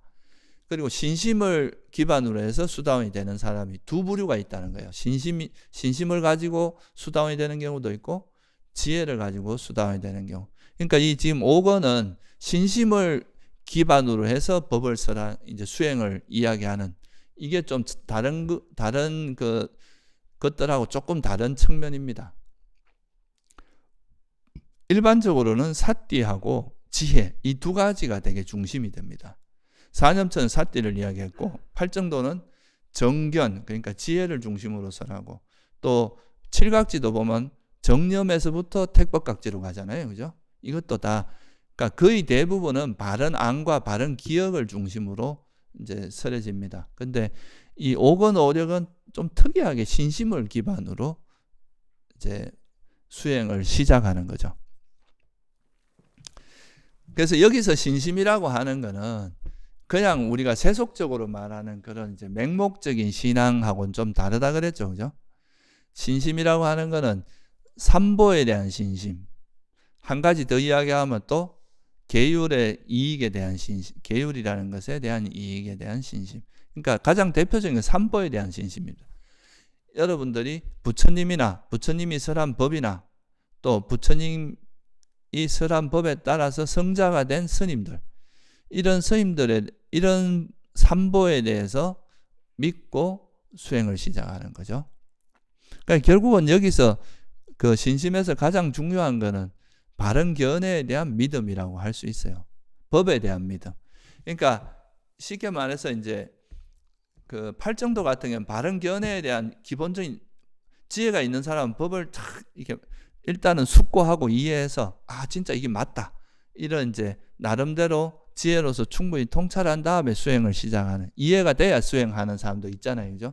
그리고 신심을 기반으로 해서 수다원이 되는 사람이 두 부류가 있다는 거예요. 신심을 가지고 수다원이 되는 경우도 있고, 지혜를 가지고 수다원이 되는 경우. 그러니까 이 지금 5권은 신심을 기반으로 해서 법을 이제 수행을 이야기하는, 이게 좀 다른 것들하고 조금 다른 측면입니다. 일반적으로는 사띠하고 지혜, 이 두 가지가 되게 중심이 됩니다. 사념처는 사띠를 이야기했고, 팔정도는 정견, 그러니까 지혜를 중심으로 설하고, 또 칠각지도 보면 정념에서부터 택법각지로 가잖아요. 그죠? 이것도 다, 그러니까 거의 대부분은 바른 안과 바른 기억을 중심으로 이제 설해집니다. 근데 이 오건, 오력은 좀 특이하게 신심을 기반으로 이제 수행을 시작하는 거죠. 그래서 여기서 신심이라고 하는 거는 그냥 우리가 세속적으로 말하는 그런 이제 맹목적인 신앙하고는 좀 다르다 그랬죠. 그죠? 신심이라고 하는 거는 삼보에 대한 신심. 한 가지 더 이야기하면 또 계율의 이익에 대한 신심. 계율이라는 것에 대한 이익에 대한 신심. 그러니까 가장 대표적인 건 삼보에 대한 신심입니다. 여러분들이 부처님이 설한 법이나 또 부처님이 설한 법에 따라서 성자가 된 스님들, 이런 스님들의 이런 삼보에 대해서 믿고 수행을 시작하는 거죠. 그러니까 결국은 여기서 그 신심에서 가장 중요한 거는 바른 견해에 대한 믿음이라고 할 수 있어요. 법에 대한 믿음. 그러니까 쉽게 말해서 이제 그 팔정도 같은 경우는 바른 견해에 대한 기본적인 지혜가 있는 사람은 법을 탁 이렇게 일단은 숙고하고 이해해서 진짜 이게 맞다, 이런 이제 나름대로 지혜로서 충분히 통찰한 다음에 수행을 시작하는, 이해가 돼야 수행하는 사람도 있잖아요. 그죠?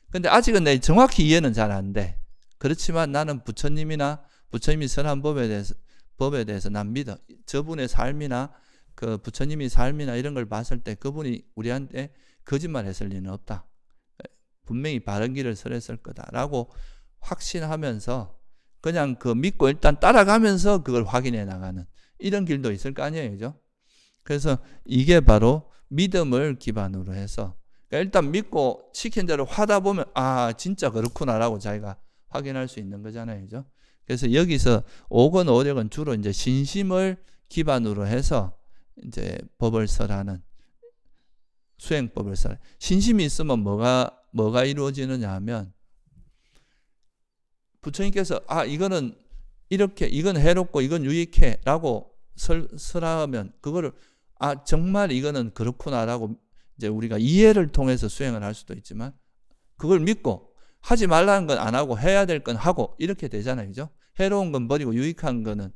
근데 아직은 내 정확히 이해는 잘 안 돼. 그렇지만 나는 부처님이 설한 법에 대해서 난 믿어. 저분의 삶이나 그 부처님이 삶이나 이런 걸 봤을 때 그분이 우리한테 거짓말 했을 리는 없다. 분명히 바른 길을 설했을 거다라고 확신하면서 그냥 그 믿고 일단 따라가면서 그걸 확인해 나가는 이런 길도 있을 거 아니에요. 그죠? 그래서 이게 바로 믿음을 기반으로 해서, 그러니까 일단 믿고 시킨 대로 하다 보면 진짜 그렇구나라고 자기가 확인할 수 있는 거잖아요. 그죠? 그래서 여기서 오건, 오력은 주로 이제 신심을 기반으로 해서 이제 법을 설하는, 수행법을 설하는. 신심이 있으면 뭐가 이루어지느냐 하면, 부처님께서 이거는 이렇게, 이건 해롭고 이건 유익해 라고 설하면 그거를 정말 이거는 그렇구나라고 이제 우리가 이해를 통해서 수행을 할 수도 있지만, 그걸 믿고 하지 말라는 건 안 하고 해야 될 건 하고 이렇게 되잖아요. 그죠? 해로운 건 버리고 유익한 거는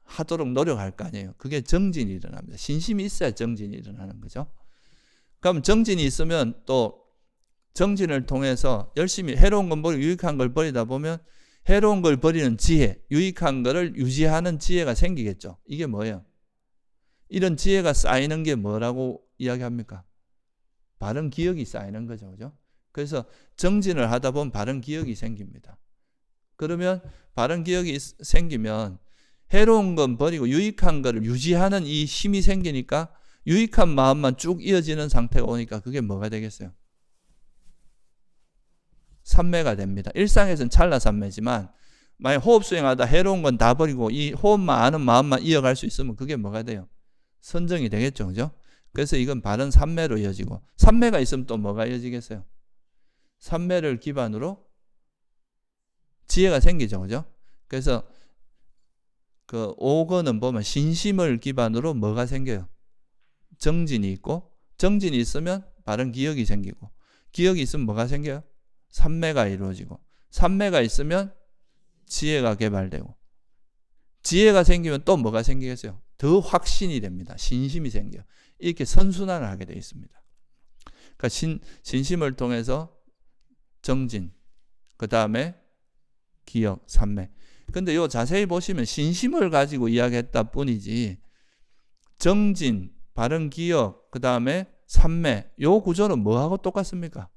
하도록 노력할 거 아니에요. 그게 정진이 일어납니다. 신심이 있어야 정진이 일어나는 거죠. 그럼 정진이 있으면 또 정진을 통해서 열심히 해로운 건 버리고 유익한 걸 버리다 보면 해로운 걸 버리는 지혜, 유익한 거를 유지하는 지혜가 생기겠죠. 이게 뭐예요? 이런 지혜가 쌓이는 게 뭐라고 이야기합니까? 바른 기억이 쌓이는 거죠. 그죠? 그래서 정진을 하다 보면 바른 기억이 생깁니다. 그러면 바른 기억이 생기면 해로운 건 버리고 유익한 거를 유지하는 이 힘이 생기니까 유익한 마음만 쭉 이어지는 상태가 오니까 그게 뭐가 되겠어요? 삼매가 됩니다. 일상에서는 찰나삼매지만 만약 호흡 수행하다 해로운 건 다 버리고 이 호흡만 아는 마음만 이어갈 수 있으면 그게 뭐가 돼요? 선정이 되겠죠. 그죠? 그래서 이건 바른 삼매로 이어지고, 삼매가 있으면 또 뭐가 이어지겠어요? 삼매를 기반으로 지혜가 생기죠. 그죠? 그래서 그 5권은 보면 신심을 기반으로 뭐가 생겨요? 정진이 있고, 정진이 있으면 바른 기억이 생기고, 기억이 있으면 뭐가 생겨요? 삼매가 이루어지고, 삼매가 있으면 지혜가 개발되고, 지혜가 생기면 또 뭐가 생기겠어요? 더 확신이 됩니다. 신심이 생겨요. 이렇게 선순환을 하게 되어 있습니다. 그러니까 신심을 통해서 정진, 그 다음에 기억, 삼매. 근데 요 자세히 보시면 신심을 가지고 이야기했다 뿐이지 정진, 바른 기억, 그 다음에 삼매, 요 구조는 뭐하고 똑같습니까?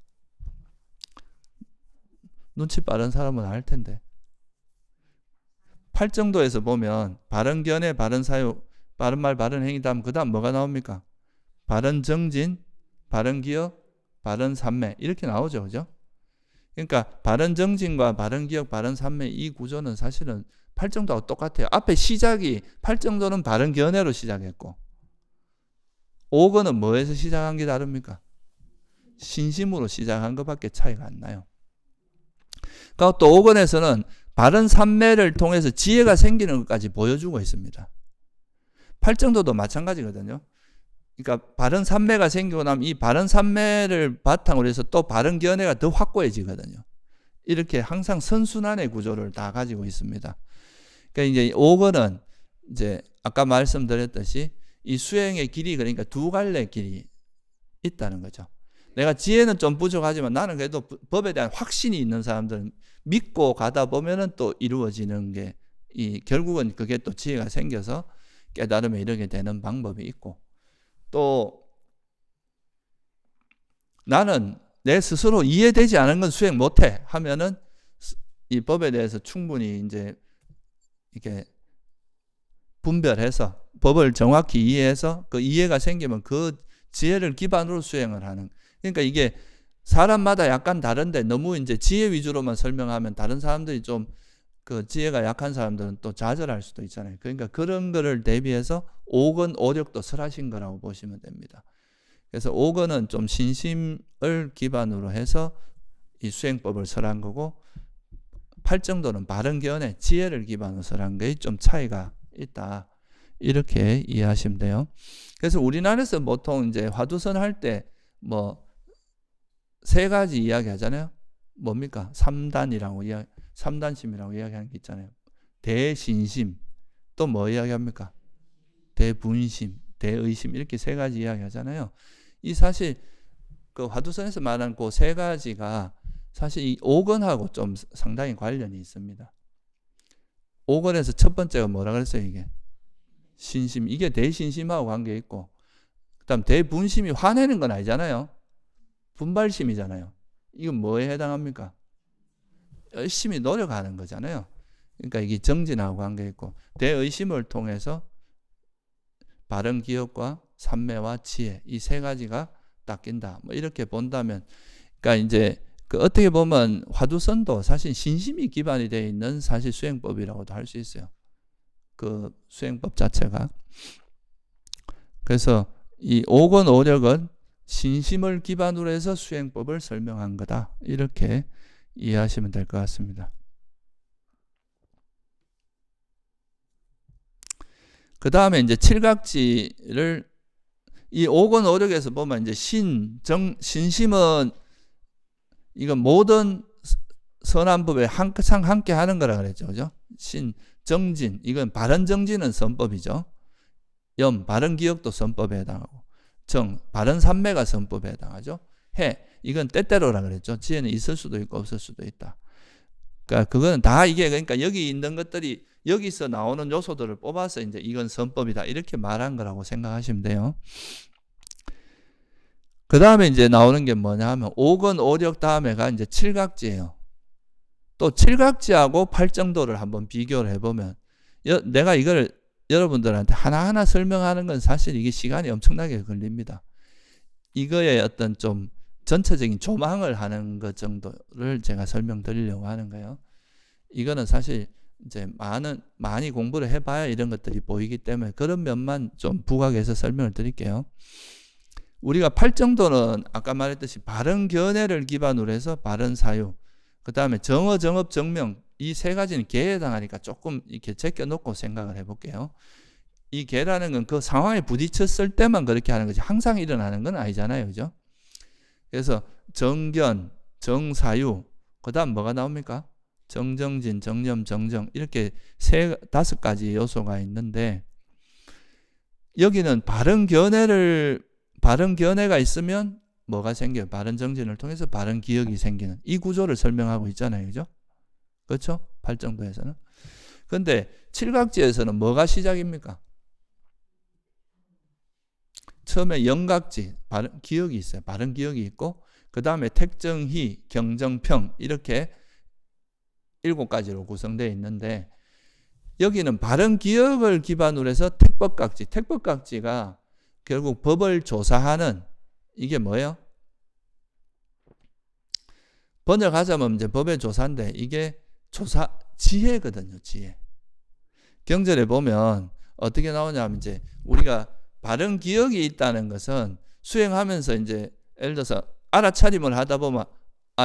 눈치 빠른 사람은 알 텐데. 팔정도에서 보면 바른 견해, 바른 사유, 바른 말, 바른 행위다 하면 그 다음 뭐가 나옵니까? 바른 정진, 바른 기억, 바른 삼매 이렇게 나오죠. 그죠? 그러니까 바른 정진과 바른 기억, 바른 삼매 이 구조는 사실은 팔정도하고 똑같아요. 앞에 시작이 팔정도는 바른 견해로 시작했고 5권은 뭐에서 시작한 게 다릅니까? 신심으로 시작한 것밖에 차이가 안 나요. 그리고 또 5권에서는 바른 삼매를 통해서 지혜가 생기는 것까지 보여주고 있습니다. 팔정도도 마찬가지거든요. 그러니까 바른 삼매가 생기고 나면 이 바른 삼매를 바탕으로 해서 또 바른 견해가 더 확고해지거든요. 이렇게 항상 선순환의 구조를 다 가지고 있습니다. 그러니까 이제 5권은 이제 아까 말씀드렸듯이 이 수행의 길이 그러니까 두 갈래 길이 있다는 거죠. 내가 지혜는 좀 부족하지만 나는 그래도 법에 대한 확신이 있는 사람들은 믿고 가다 보면은 또 이루어지는 게 결국은 그게 또 지혜가 생겨서 깨달음에 이르게 되는 방법이 있고 또 나는 내 스스로 이해되지 않은 건 수행 못해 하면은 이 법에 대해서 충분히 이제 이렇게 분별해서 법을 정확히 이해해서 그 이해가 생기면 그 지혜를 기반으로 수행을 하는. 그러니까 이게 사람마다 약간 다른데 너무 이제 지혜 위주로만 설명하면 다른 사람들이 좀 그 지혜가 약한 사람들은 또 좌절할 수도 있잖아요. 그러니까 그런 거를 대비해서 5권 5력도 설하신 거라고 보시면 됩니다. 그래서 5권은 좀 신심을 기반으로 해서 이 수행법을 설한 거고 8정도는 바른 견해, 지혜를 기반으로 설한 게 좀 차이가 있다. 이렇게 이해하시면 돼요. 그래서 우리나라에서 보통 이제 화두선 할 때 뭐 3가지 이야기 하잖아요. 뭡니까? 3단심이라고 이야기하는 게 있잖아요. 대신심, 또 뭐 이야기합니까? 대분심, 대의심 이렇게 3가지 이야기 하잖아요. 이 사실 그 화두선에서 말하는 그 3가지가 사실 이 5권하고 좀 상당히 관련이 있습니다. 5권에서 첫 번째가 뭐라 그랬어요? 이게 신심, 이게 대신심하고 관계 있고 그다음 대분심이 화내는 건 아니잖아요. 분발심이잖아요. 이건 뭐에 해당합니까? 열심히 노력하는 거잖아요. 그러니까 이게 정진하고 관계 있고 대의심을 통해서 바른 기억과 삼매와 지혜 이 3가지가 닦인다. 뭐 이렇게 본다면 그러니까 이제 그 어떻게 보면 화두선도 사실 신심이 기반이 되어 있는 사실 수행법이라고도 할 수 있어요. 그 수행법 자체가. 그래서 이 5권 5력은 신심을 기반으로 해서 수행법을 설명한 거다. 이렇게 이해하시면 될 것 같습니다. 그 다음에 이제 칠각지를 이 5권 5력에서 보면 이제 신심은 이건 모든 선한 법에 항상 함께 하는 거라 그랬죠. 그죠? 정진, 이건 바른 정진은 선법이죠. 바른 기억도 선법에 해당하고 바른 삼매가 선법에 해당하죠. 이건 때때로라 그랬죠. 지혜는 있을 수도 있고 없을 수도 있다. 그러니까 그거는 다 이게 그러니까 여기 있는 것들이 여기서 나오는 요소들을 뽑아서 이제 이건 선법이다 이렇게 말한 거라고 생각하시면 돼요. 그 다음에 이제 나오는 게 뭐냐 하면 5권 5력 다음에가 이제 칠각지예요. 또 칠각지하고 팔정도를 한번 비교를 해보면 내가 이걸 여러분들한테 하나하나 설명하는 건 사실 이게 시간이 엄청나게 걸립니다. 이거의 어떤 좀 전체적인 조망을 하는 것 정도를 제가 설명드리려고 하는 거예요. 이거는 사실 이제 많이 공부를 해봐야 이런 것들이 보이기 때문에 그런 면만 좀 부각해서 설명을 드릴게요. 우리가 팔정도는 아까 말했듯이 바른 견해를 기반으로 해서 바른 사유, 그 다음에 정어, 정업, 정명 이 세 가지는 개에 해당하니까 조금 이렇게 제껴놓고 생각을 해볼게요. 이 개라는 건 그 상황에 부딪혔을 때만 그렇게 하는 거지 항상 일어나는 건 아니잖아요. 그죠? 그래서 정견, 정사유, 그 다음 뭐가 나옵니까? 정정진, 정념, 정정 이렇게 다섯 가지 요소가 있는데 여기는 바른 견해가 있으면 뭐가 생겨요? 바른 정진을 통해서 바른 기억이 생기는 이 구조를 설명하고 있잖아요. 그죠? 그렇죠? 팔정도에서는. 근데 칠각지에서는 뭐가 시작입니까? 처음에 영각지, 바른 기억이 있어요. 바른 기억이 있고 그 다음에 택정희, 경정평 이렇게 7가지로 구성되어 있는데 여기는 바른 기억을 기반으로 해서 택법각지. 택법각지가 결국 법을 조사하는 이게 뭐예요? 번역하자면 이제 법의 조사인데 이게 조사 지혜거든요. 지혜. 경전에 보면 어떻게 나오냐면 이제 우리가 바른 기억이 있다는 것은 수행하면서 이제 예를 들어서 알아차림을 하다 보면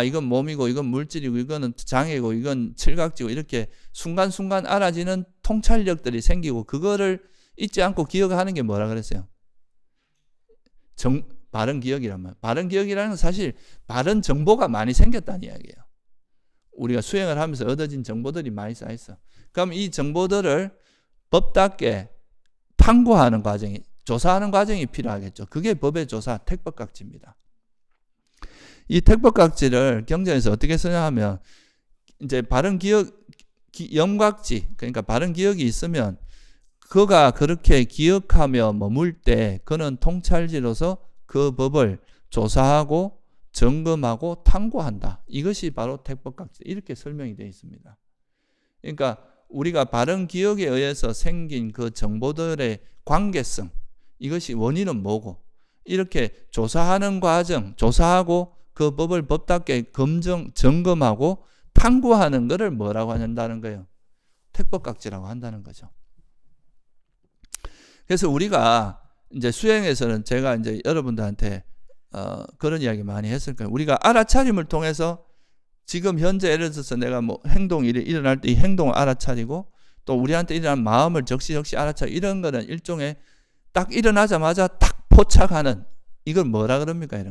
이건 몸이고 이건 물질이고 이거는 장애고 이건 칠각지고 이렇게 순간순간 알아지는 통찰력들이 생기고 그거를 잊지 않고 기억하는 게 뭐라 그랬어요? 바른 기억이란 말. 바른 기억이라는 건 사실 바른 정보가 많이 생겼다는 이야기예요. 우리가 수행을 하면서 얻어진 정보들이 많이 쌓여있어. 그럼 이 정보들을 법답게 탐구하는 과정이, 조사하는 과정이 필요하겠죠. 그게 법의 조사, 택법각지입니다. 이 택법각지를 경전에서 어떻게 쓰냐하면 이제 바른 기억, 영각지, 그러니까 바른 기억이 있으면 그가 그렇게 기억하며 머물 때 그는 통찰지로서 그 법을 조사하고 점검하고 탐구한다. 이것이 바로 택법각지. 이렇게 설명이 되어 있습니다. 그러니까 우리가 바른 기억에 의해서 생긴 그 정보들의 관계성, 이것이 원인은 뭐고 이렇게 조사하는 과정, 조사하고 그 법을 법답게 점검하고 탐구하는 것을 뭐라고 한다는 거예요? 택법각지라고 한다는 거죠. 그래서 우리가 이제 수행에서는 제가 이제 여러분들한테 그런 이야기 많이 했을 거예요. 우리가 알아차림을 통해서 지금 현재 예를 들어서 내가 뭐 행동이 일어날 때 이 행동을 알아차리고 또 우리한테 일어난 마음을 적시 알아차리고 이런 거는 일종의 딱 일어나자마자 딱 포착하는 이걸 뭐라 그럽니까?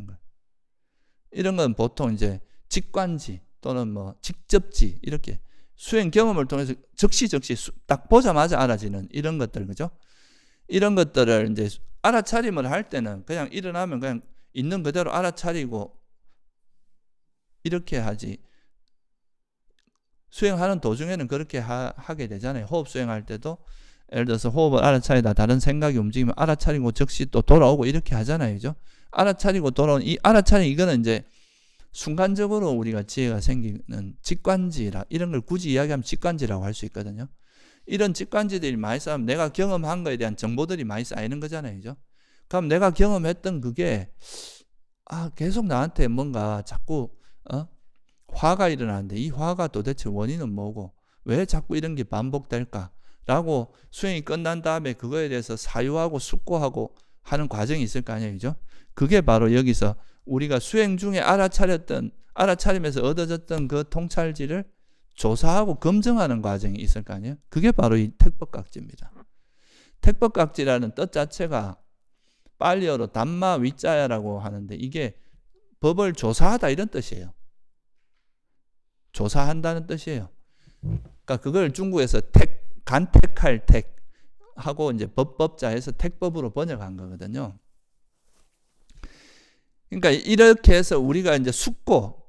이런 건 보통 이제 직관지 또는 뭐 직접지 이렇게 수행 경험을 통해서 적시 딱 보자마자 알아지는 이런 것들, 그죠? 이런 것들을 이제 알아차림을 할 때는 그냥 일어나면 그냥 있는 그대로 알아차리고 이렇게 하지. 수행하는 도중에는 그렇게 하게 되잖아요. 호흡 수행할 때도 예를 들어서 호흡을 알아차리다 다른 생각이 움직이면 알아차리고 적시 또 돌아오고 이렇게 하잖아요. 그죠? 알아차리고 돌아온 이 알아차림 이거는 이제 순간적으로 우리가 지혜가 생기는 직관지라 이런 걸 굳이 이야기하면 직관지라고 할 수 있거든요. 이런 직관지들이 많이 쌓이면 내가 경험한 거에 대한 정보들이 많이 쌓이는 거잖아요. 그죠? 그럼 내가 경험했던 그게 계속 나한테 뭔가 자꾸 화가 일어나는데 이 화가 도대체 원인은 뭐고 왜 자꾸 이런 게 반복될까? 라고 수행이 끝난 다음에 그거에 대해서 사유하고 숙고하고 하는 과정이 있을 거 아니에요. 그죠? 그게 바로 여기서 우리가 수행 중에 알아차림에서 얻어졌던 그 통찰지를 조사하고 검증하는 과정이 있을 거 아니에요. 그게 바로 이 택법각지입니다. 택법각지라는 뜻 자체가 빨리어로 담마 위자야라고 하는데 이게 법을 조사하다 이런 뜻이에요. 조사한다는 뜻이에요. 그러니까 그걸 중국에서 간택할 택 하고 이제 법자에서 택법으로 번역한 거거든요. 그러니까 이렇게 해서 우리가 이제 숙고,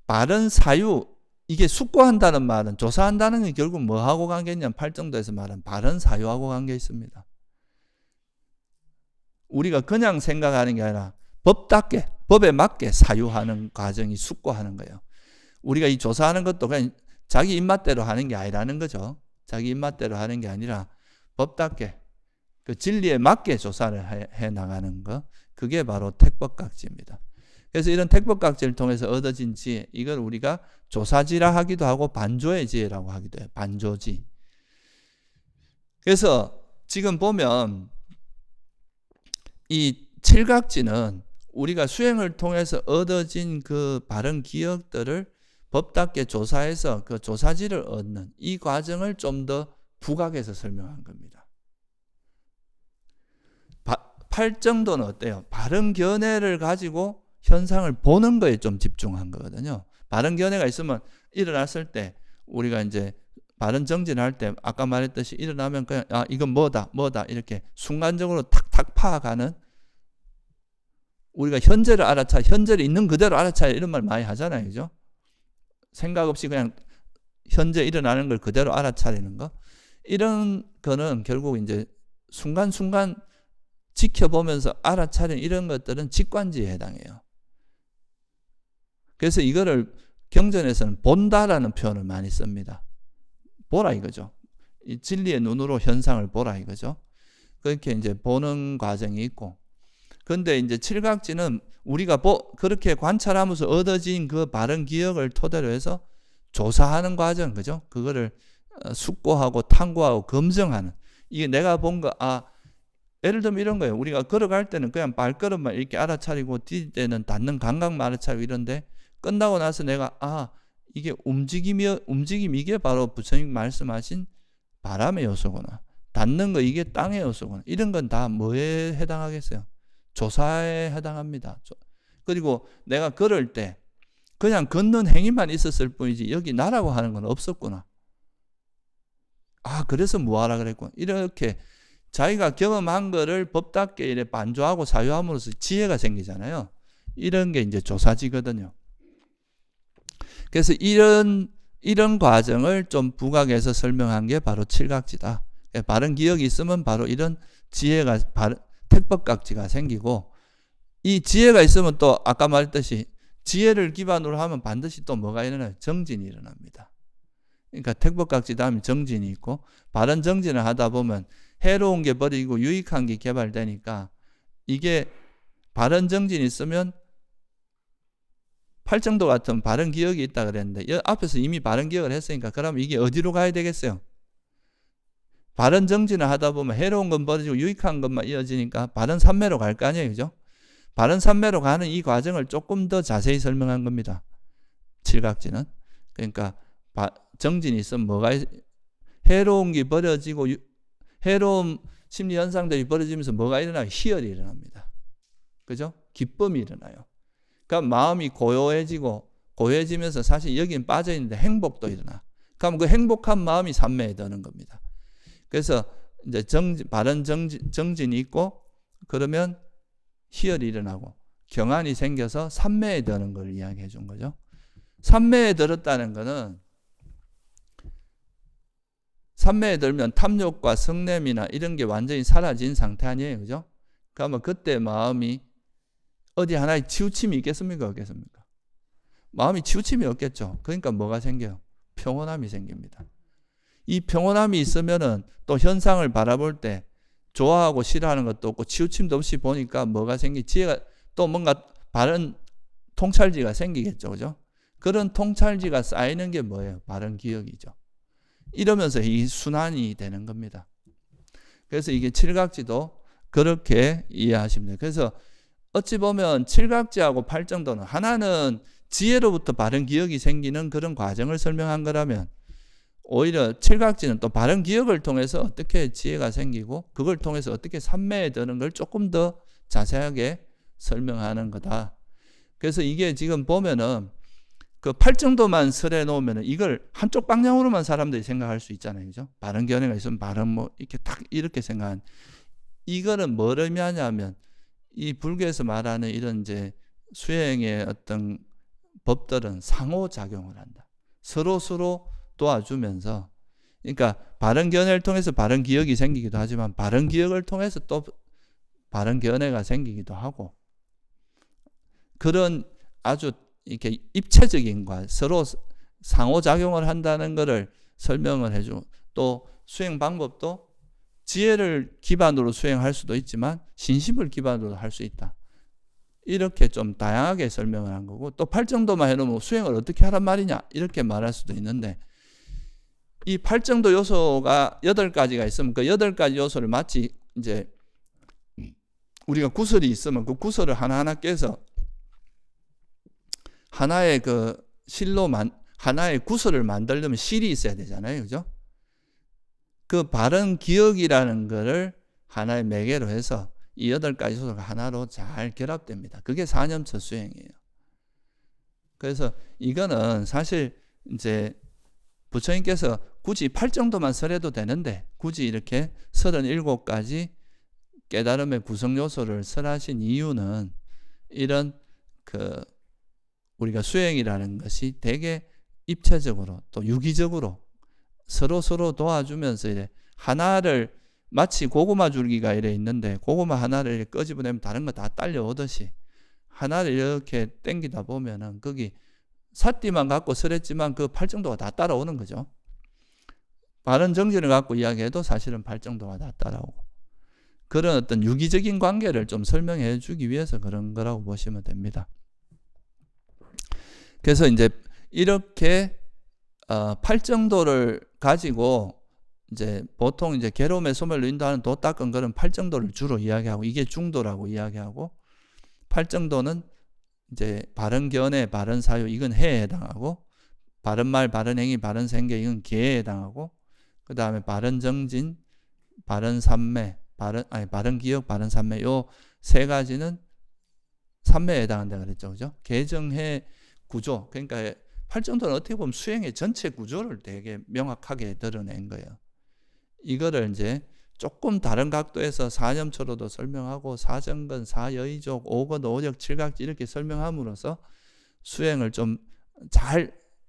바른 사유, 이게 숙고한다는 말은 조사한다는 게 결국 뭐하고 관계있냐면 팔정도에서 말하는 바른 사유하고 관계 있습니다. 우리가 그냥 생각하는 게 아니라 법답게, 법에 맞게 사유하는 과정이 숙고하는 거예요. 우리가 이 조사하는 것도 그냥 자기 입맛대로 하는 게 아니라는 거죠. 자기 입맛대로 하는 게 아니라 법답게 그 진리에 맞게 조사를 해 나가는 거, 그게 바로 택법각지입니다. 그래서 이런 택법각지를 통해서 얻어진 지혜, 이걸 우리가 조사지라 하기도 하고 반조의 지혜라고 하기도 해요. 반조지. 그래서 지금 보면 이 칠각지는 우리가 수행을 통해서 얻어진 그 바른 기억들을 법답게 조사해서 그 조사지를 얻는 이 과정을 좀 더 부각해서 설명한 겁니다. 팔정도는 어때요? 바른 견해를 가지고 현상을 보는 거에 좀 집중한 거거든요. 바른 견해가 있으면 일어났을 때 우리가 이제 바른 정진할 때 아까 말했듯이 일어나면 그냥 이건 뭐다 이렇게 순간적으로 탁탁 파악하는, 우리가 현재를 알아차, 현재를 있는 그대로 알아차 이런 말 많이 하잖아요. 그죠? 생각 없이 그냥 현재 일어나는 걸 그대로 알아차리는 거. 이런 거는 결국 이제 순간순간 지켜보면서 알아차리는 이런 것들은 직관지에 해당해요. 그래서 이거를 경전에서는 본다라는 표현을 많이 씁니다. 보라 이거죠. 이 진리의 눈으로 현상을 보라 이거죠. 그렇게 이제 보는 과정이 있고, 근데 이제 칠각지는 우리가 그렇게 관찰하면서 얻어진 그 바른 기억을 토대로 해서 조사하는 과정, 그죠? 그거를 숙고하고 탐구하고 검증하는, 이게 내가 본 거, 예를 들면 이런 거예요. 우리가 걸어갈 때는 그냥 발걸음만 이렇게 알아차리고 디딜 때는 닿는 감각만 알아차리고 이런데, 끝나고 나서 내가 이게 움직임 이게 바로 부처님 말씀하신 바람의 요소구나, 닿는 거 이게 땅의 요소구나, 이런 건 다 뭐에 해당하겠어요? 조사에 해당합니다. 그리고 내가 걸을 때 그냥 걷는 행위만 있었을 뿐이지 여기 나라고 하는 건 없었구나. 그래서 뭐하라 그랬구나. 이렇게 자기가 경험한 거를 법답게 이렇게 반조하고 사유함으로써 지혜가 생기잖아요. 이런 게 이제 조사지거든요. 그래서 이런 과정을 좀 부각해서 설명한 게 바로 칠각지다. 바른 기억이 있으면 바로 이런 지혜가, 택법각지가 생기고, 이 지혜가 있으면 또 아까 말했듯이 지혜를 기반으로 하면 반드시 또 뭐가 일어나요? 정진이 일어납니다. 그러니까 택법각지 다음에 정진이 있고, 바른 정진을 하다 보면 해로운 게 버리고 유익한 게 개발되니까, 이게 바른 정진이 있으면 팔정도 같은 바른 기억이 있다 그랬는데 앞에서 이미 바른 기억을 했으니까 그러면 이게 어디로 가야 되겠어요? 바른 정진을 하다 보면 해로운 건 버리고 유익한 것만 이어지니까 바른 삼매로 갈 거 아니에요. 그죠? 바른 삼매로 가는 이 과정을 조금 더 자세히 설명한 겁니다. 칠각지는. 그러니까 정진이 있으면 뭐가 해로운 게 버려지고 해로운 심리 현상들이 벌어지면서 뭐가 일어나요? 희열이 일어납니다. 그죠? 기쁨이 일어나요. 그러니까 마음이 고요해지면서 사실 여기는 빠져있는데 행복도 일어나. 그럼 그 행복한 마음이 삼매에 드는 겁니다. 그래서 이제 바른 정진이 있고, 그러면 희열이 일어나고 경안이 생겨서 삼매에 드는 걸 이야기해 준 거죠. 삼매에 들었다는 거는, 삼매에 들면 탐욕과 성냄이나 이런 게 완전히 사라진 상태 아니에요. 그죠? 그러면 그때 마음이 어디 하나에 치우침이 있겠습니까? 없겠습니까? 마음이 치우침이 없겠죠. 그러니까 뭐가 생겨요? 평온함이 생깁니다. 이 평온함이 있으면은 또 현상을 바라볼 때 좋아하고 싫어하는 것도 없고 치우침도 없이 보니까 뭐가 지혜가 또 뭔가 바른 통찰지가 생기겠죠. 그죠? 그런 통찰지가 쌓이는 게 뭐예요? 바른 기억이죠. 이러면서 이 순환이 되는 겁니다. 그래서 이게 칠각지도 그렇게 이해하시면 돼요. 그래서 어찌 보면 칠각지하고 팔정도는 하나는 지혜로부터 바른 기억이 생기는 그런 과정을 설명한 거라면, 오히려 칠각지는 또 바른 기억을 통해서 어떻게 지혜가 생기고 그걸 통해서 어떻게 삼매에 드는 걸 조금 더 자세하게 설명하는 거다. 그래서 이게 지금 보면은 그 팔정도만 설해 놓으면 이걸 한쪽 방향으로만 사람들이 생각할 수 있잖아요. 그죠? 바른 견해가 있으면 바른 이렇게 딱 이렇게 생각한, 이거는 뭘 의미하냐면 이 불교에서 말하는 이런 이제 수행의 어떤 법들은 상호작용을 한다. 서로 도와주면서, 그러니까 바른 견해를 통해서 바른 기억이 생기기도 하지만 바른 기억을 통해서 또 바른 견해가 생기기도 하고, 그런 아주 이렇게 입체적인 과 서로 상호작용을 한다는 것을 설명을 해주고, 또 수행 방법도 지혜를 기반으로 수행할 수도 있지만 신심을 기반으로 할 수 있다. 이렇게 좀 다양하게 설명을 한 거고, 또 팔정도만 해놓으면 수행을 어떻게 하란 말이냐 이렇게 말할 수도 있는데, 이 팔정도 요소가 8가지가 있으면 그 8가지 요소를 마치 이제 우리가 구설이 있으면 그 구설을 하나하나 깨서 하나의 그 실로 하나의 구슬을 만들려면 실이 있어야 되잖아요. 그죠? 그 바른 기억이라는 거를 하나의 매개로 해서 이 8가지 요소가 하나로 잘 결합됩니다. 그게 4년차 수행이에요. 그래서 이거는 사실 이제 부처님께서 굳이 8정도만 설해도 되는데 굳이 이렇게 37가지 깨달음의 구성 요소를 설하신 이유는 이런 우리가 수행이라는 것이 되게 입체적으로 또 유기적으로 서로 도와주면서 이래 하나를 마치 고구마 줄기가 이래 있는데 고구마 하나를 이렇게 끄집어내면 다른 거 다 딸려오듯이 하나를 이렇게 당기다 보면은 거기 삿띠만 갖고 설했지만 그 8정도가 다 따라오는 거죠. 바른 정신을 갖고 이야기해도 사실은 8정도가 다 따라오고 그런 어떤 유기적인 관계를 좀 설명해 주기 위해서 그런 거라고 보시면 됩니다. 그래서 이제 이렇게 8정도를 가지고 이제 보통 이제 괴로움의 소멸로 인도하는 도 닦은 거는 8정도를 주로 이야기하고 이게 중도라고 이야기하고 8정도는 이제 바른 견해, 바른 사유 이건 해에 해당하고 바른 말, 바른 행위, 바른 생계 이건 계에 해당하고 그 다음에 바른 정진, 바른 삼매, 바른 기억, 바른 삼매 요 세 가지는 삼매에 해당한다 그랬죠, 그죠? 개정해 구조 그러니까 8정도는 어떻게 보면 수행의 전체 구조를 되게 명확하게 드러낸 거예요. 이거를 이제 조금 다른 각도에서 사념초로도 설명하고 사정근, 사여의족, 오건, 오적, 칠각지 이렇게 설명함으로써 수행을 좀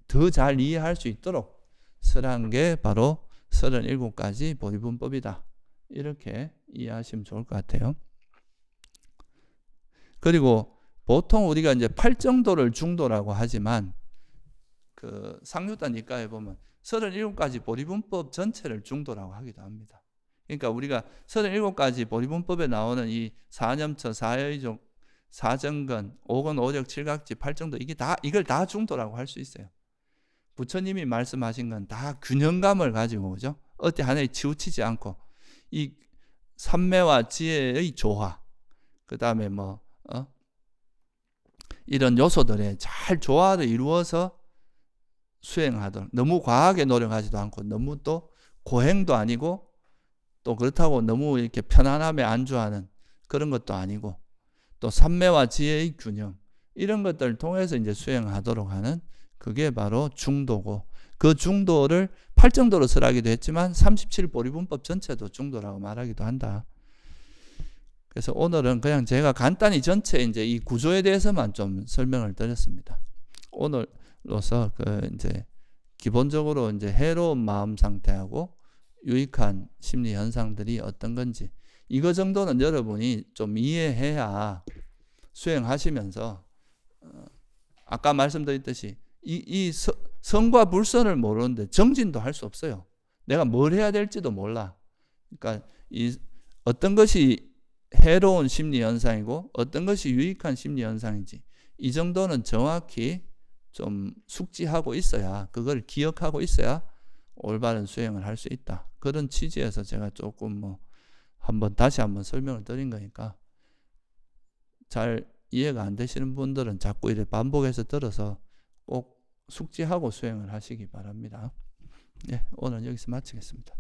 더 잘 이해할 수 있도록 설한 게 바로 37가지 보리분법이다. 이렇게 이해하시면 좋을 것 같아요. 그리고 보통 우리가 이제 8정도를 중도라고 하지만 그 상류단 니까에 보면 37가지 보리분법 전체를 중도라고 하기도 합니다. 그러니까 우리가 37가지 보리분법에 나오는 이 사념처, 사여의족, 사정근, 오건, 오적, 칠각지, 8정도 이걸 다 중도라고 할 수 있어요. 부처님이 말씀하신 건 다 균형감을 가지고 그죠? 어디 하나에 치우치지 않고 이 삼매와 지혜의 조화, 그 다음에 이런 요소들의 잘 조화를 이루어서 수행하도록 너무 과하게 노력하지도 않고 너무 또 고행도 아니고 또 그렇다고 너무 이렇게 편안함에 안주하는 그런 것도 아니고 또 삼매와 지혜의 균형 이런 것들을 통해서 이제 수행하도록 하는 그게 바로 중도고 그 중도를 8정도로 설하기도 했지만 37보리분법 전체도 중도라고 말하기도 한다. 그래서 오늘은 그냥 제가 간단히 전체 이제 이 구조에 대해서만 좀 설명을 드렸습니다. 오늘로서 이제 기본적으로 이제 해로운 마음 상태하고 유익한 심리 현상들이 어떤 건지 이거 정도는 여러분이 좀 이해해야 수행하시면서 아까 말씀드렸듯이 이 선과 불선을 모르는데 정진도 할 수 없어요. 내가 뭘 해야 될지도 몰라. 그러니까 어떤 것이 해로운 심리 현상이고 어떤 것이 유익한 심리 현상인지 이 정도는 정확히 좀 숙지하고 있어야 그걸 기억하고 있어야 올바른 수행을 할 수 있다. 그런 취지에서 제가 조금 다시 한번 설명을 드린 거니까 잘 이해가 안 되시는 분들은 자꾸 이렇게 반복해서 들어서 꼭 숙지하고 수행을 하시기 바랍니다. 네, 오늘 여기서 마치겠습니다.